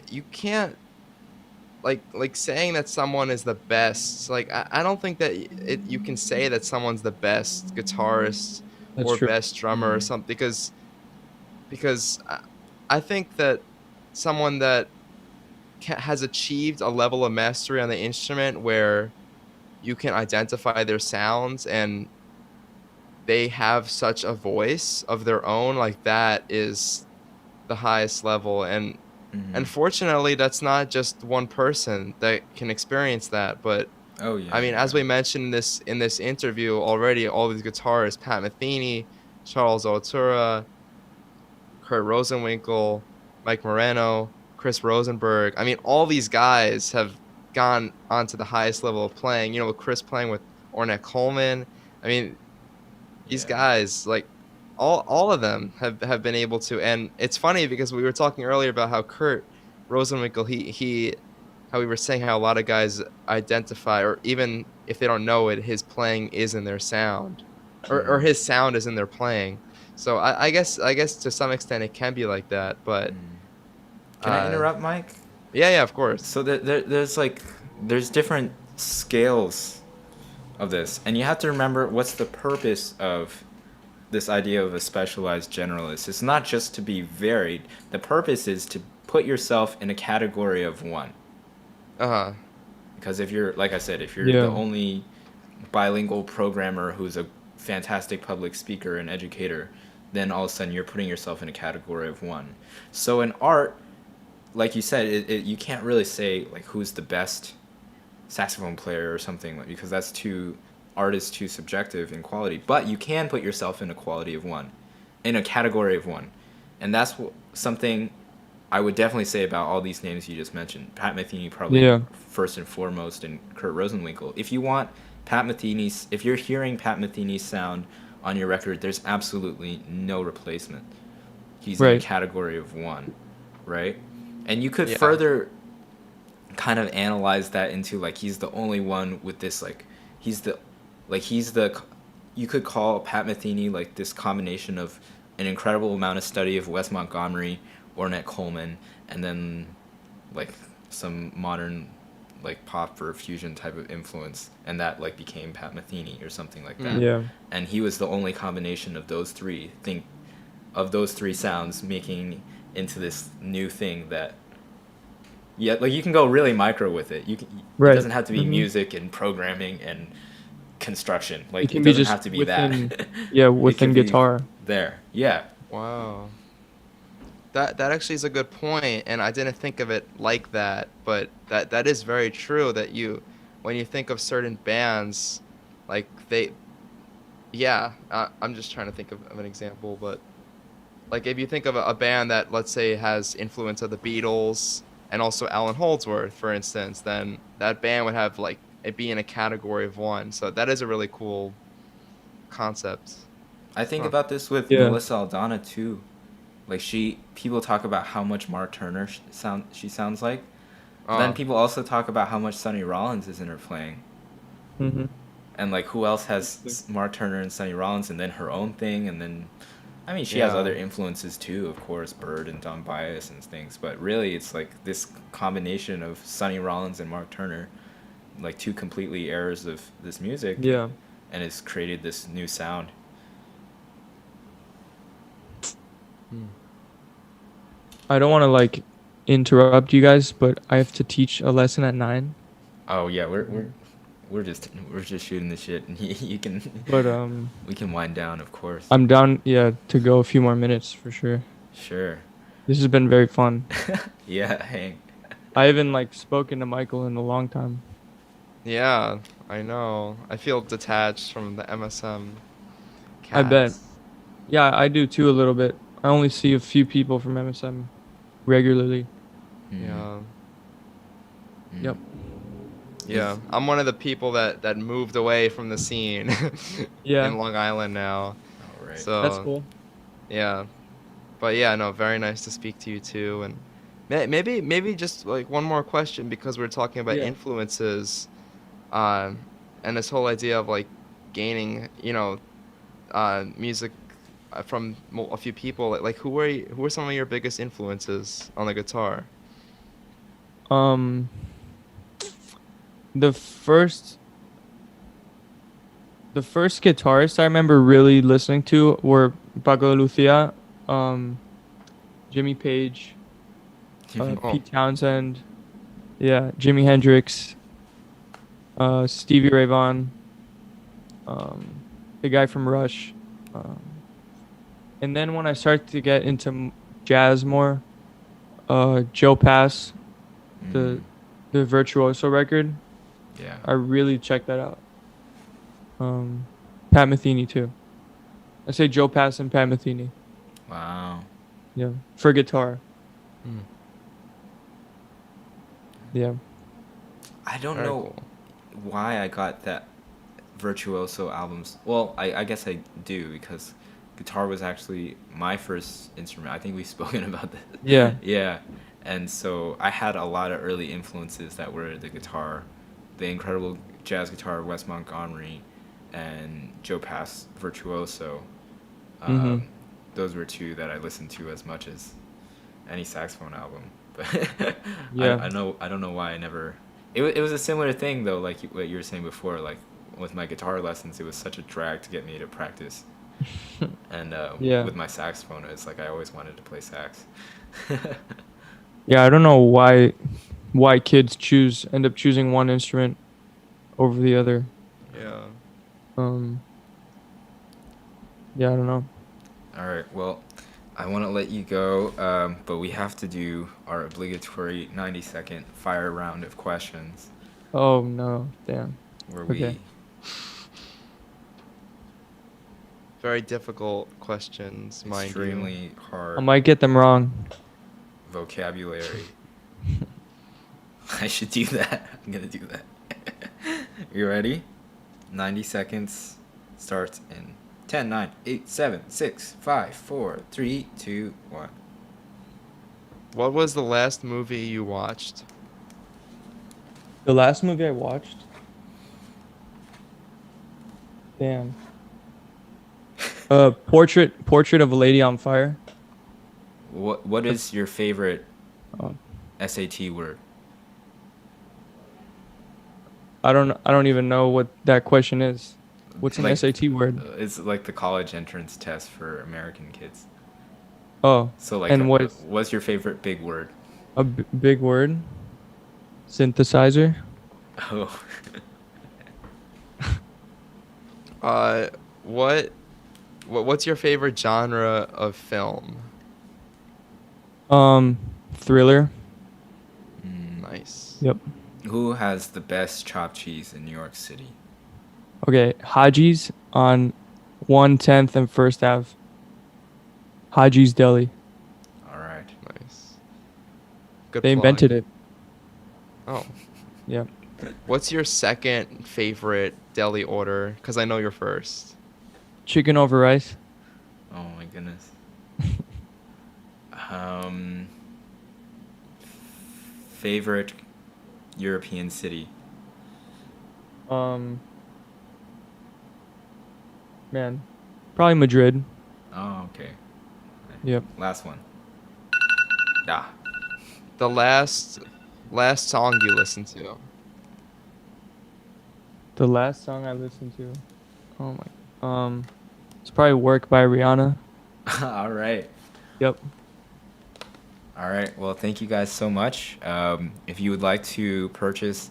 you can't like saying that someone is the best. Like I don't think that you can say that someone's the best guitarist That's or true. best drummer or Mhm. something because I think that someone that has achieved a level of mastery on the instrument where you can identify their sounds and they have such a voice of their own, like that is the highest level. And Mhm. unfortunately that's not just one person that can experience that, but Oh I yeah, mean, as yeah. we mentioned in this interview already, all these guitarists, Pat Metheny, Charles Otura, Kurt Rosenwinkel, Mike Moreno, Chris Rosenberg. I mean, all these guys have gone on to the highest level of playing. You know, with Chris playing with Ornette Coleman. I mean, these Yeah. guys, like all of them have been able to. And it's funny because we were talking earlier about how Kurt Rosenwinkel, he how we were saying how a lot of guys identify, or even if they don't know it, his playing is in their sound, or Mhm. his sound is in their playing. So I guess to some extent it can be like that, but Mhm. Can I uh, interrupt, Mike? yeah, of course. So there's like there's different scales of this, and you have to remember what's the purpose of this idea of a specialized generalist. It's not just to be varied. The purpose is to put yourself in a category of one. Uh-huh. Because if you're, like I said, if you're the Yeah. only bilingual programmer who's a fantastic public speaker and educator, then all of a sudden you're putting yourself in a category of one. So in art, like you said, you can't really say like who's the best saxophone player or something because that's too art is too subjective in quality. But you can put yourself in a quality of one, in a category of one, and that's something I would definitely say about all these names you just mentioned. Pat Metheny probably Yeah. first and foremost, and Kurt Rosenwinkel. If you want Pat Metheny's, if you're hearing Pat Metheny's sound on your record, there's absolutely no replacement. He's in a Right. category of one, right? And you could Yeah. further kind of analyze that into like he's the only one with this he's the he's the you could call Pat Metheny like this combination of an incredible amount of study of Wes Montgomery, Ornette Coleman, and then like some modern like pop or fusion type of influence, and that like became Pat Metheny or something like that. Mm. Yeah. And he was the only combination of those three sounds making into this new thing that yeah, like you can go really micro with it. It Right. doesn't have to be Hmm. music and programming and construction. It Like it can be doesn't just have to be within, that. yeah, It could within be guitar. there. Yeah. Wow. That actually is a good point, and I didn't think of it like that, but that is very true that when you think of certain bands, like yeah, I'm just trying to think of an example, but like if you think of a band that let's say has influence of the Beatles and also Allan Holdsworth, for instance, then that band would have like it be in a category of one. So that is a really cool concept. I think Huh. about this with Yeah. Melissa Aldana too. Like people talk about how much Mark Turner she sounds like. But then Oh, people also talk about how much Sonny Rollins is in her playing. Mm-hmm. And like who else has Mark Turner and Sonny Rollins, and then her own thing, and then I mean she has Yeah. other influences too, of course, Bird and Don Bias and things. But really, it's like this combination of Sonny Rollins and Mark Turner, like two completely eras of this music, Yeah. and it's created this new sound. I don't want to like interrupt you guys, but I have to teach a lesson at 9. Oh yeah, we're just shooting the shit, and you can. But We can wind down, of course. I'm down, yeah, to go a few more minutes for sure. Sure. This has been very fun. Yeah, hang. I haven't like spoken to Michael in a long time. yeah, I know. I feel detached from the MSM cast. I bet. Yeah, I do too a little bit. I only see a few people from MSM regularly. Yeah. Yep. Yeah, I'm one of the people that moved away from the scene Yeah. in Long Island now. All right. So That's cool. yeah, but yeah, no, very nice to speak to you too. And maybe just like one more question because we're talking about Yeah. influences, and this whole idea of like gaining, music from a few people. Like who were some of your biggest influences on the guitar? Um, the first guitarists I remember really listening to were Paco de Lucia, Jimmy Page, Oh. Pete Townsend, yeah, Jimi Hendrix, Stevie Ray Vaughan, the guy from Rush, and then when I started to get into jazz more, Joe Pass, the Virtuoso record, Yeah. I really checked that out. Pat Metheny too. I say Joe Pass and Pat Metheny. Wow. Yeah, for guitar. Hmm. Yeah. I don't Very know cool. why I got that Virtuoso albums. Well, I guess I do because guitar was actually my first instrument. I think we've spoken about that. Yeah. Yeah. And so I had a lot of early influences that were the guitar, the incredible jazz guitar of Wes Montgomery, and Joe Pass Virtuoso. Mhm. Those were two that I listened to as much as any saxophone album. But Yeah. I don't know why I never. It was a similar thing though, like what you were saying before. Like with my guitar lessons, it was such a drag to get me to practice. And Yeah. with my saxophone, it's like I always wanted to play sax. Yeah, I don't know why kids end up choosing one instrument over the other. Yeah. Yeah, I don't know. All right, well, I want to let you go, but we have to do our obligatory 90-second fire round of questions Oh no, damn. where Okay. Very difficult questions, we mind you. extremely I hard might get them wrong. vocabulary. I should do that. I'm gonna do that. You ready? 90 seconds starts in 10, 9, 8, 7, 6, 5, 4, 3, 2, 1. What was the last movie you watched? The last movie I watched. Damn. Portrait of a Lady on Fire. What is your favorite Oh. SAT word? I don't even know what that question is. What's an Like, SAT word? It's like the college entrance test for American kids. Oh, So like, and what's your favorite big word? a big word? Synthesizer. Oh. What's your favorite genre of film? Thriller. Nice. Yep. Who has the best chopped cheese in New York City? Okay, Haji's on 110th and First Ave. Haji's Deli. All right. Nice. Good They plug. invented it. Oh. Yeah. What's your second favorite deli order? Because I know you're first. Chicken over rice. Oh my goodness. Um, favorite European city? Um, man, probably Madrid. Oh, okay. Yep. Last one. Ah, The last song you listened to. The last song I listened to. Oh my. It's probably "Work" by Rihanna. all right. Yep. All right. Well, thank you guys so much. If you would like to purchase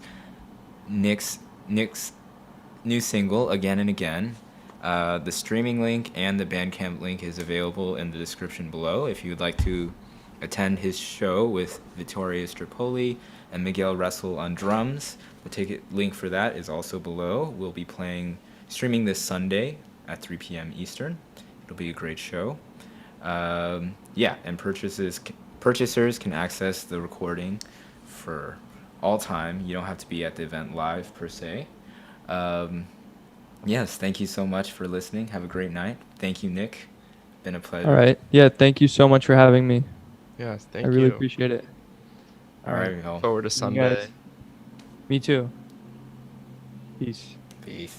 Nick's new single Again and Again, the streaming link and the Bandcamp link is available in the description below. If you would like to attend his show with Vittorio Stripoli and Miguel Russell on drums, the ticket link for that is also below. We'll be streaming this Sunday at 3 p.m. Eastern. It'll be a great show. Yeah, and purchasers can access the recording for all time. You don't have to be at the event live per se. Yes, thank you so much for listening. Have a great night. Thank you, Nick. Been a pleasure. All right. Yeah. Thank you so much for having me. Yes, thank I you. really appreciate it. All right, Miguel. Forward to You Sunday. guys. Me too. Peace. Peace.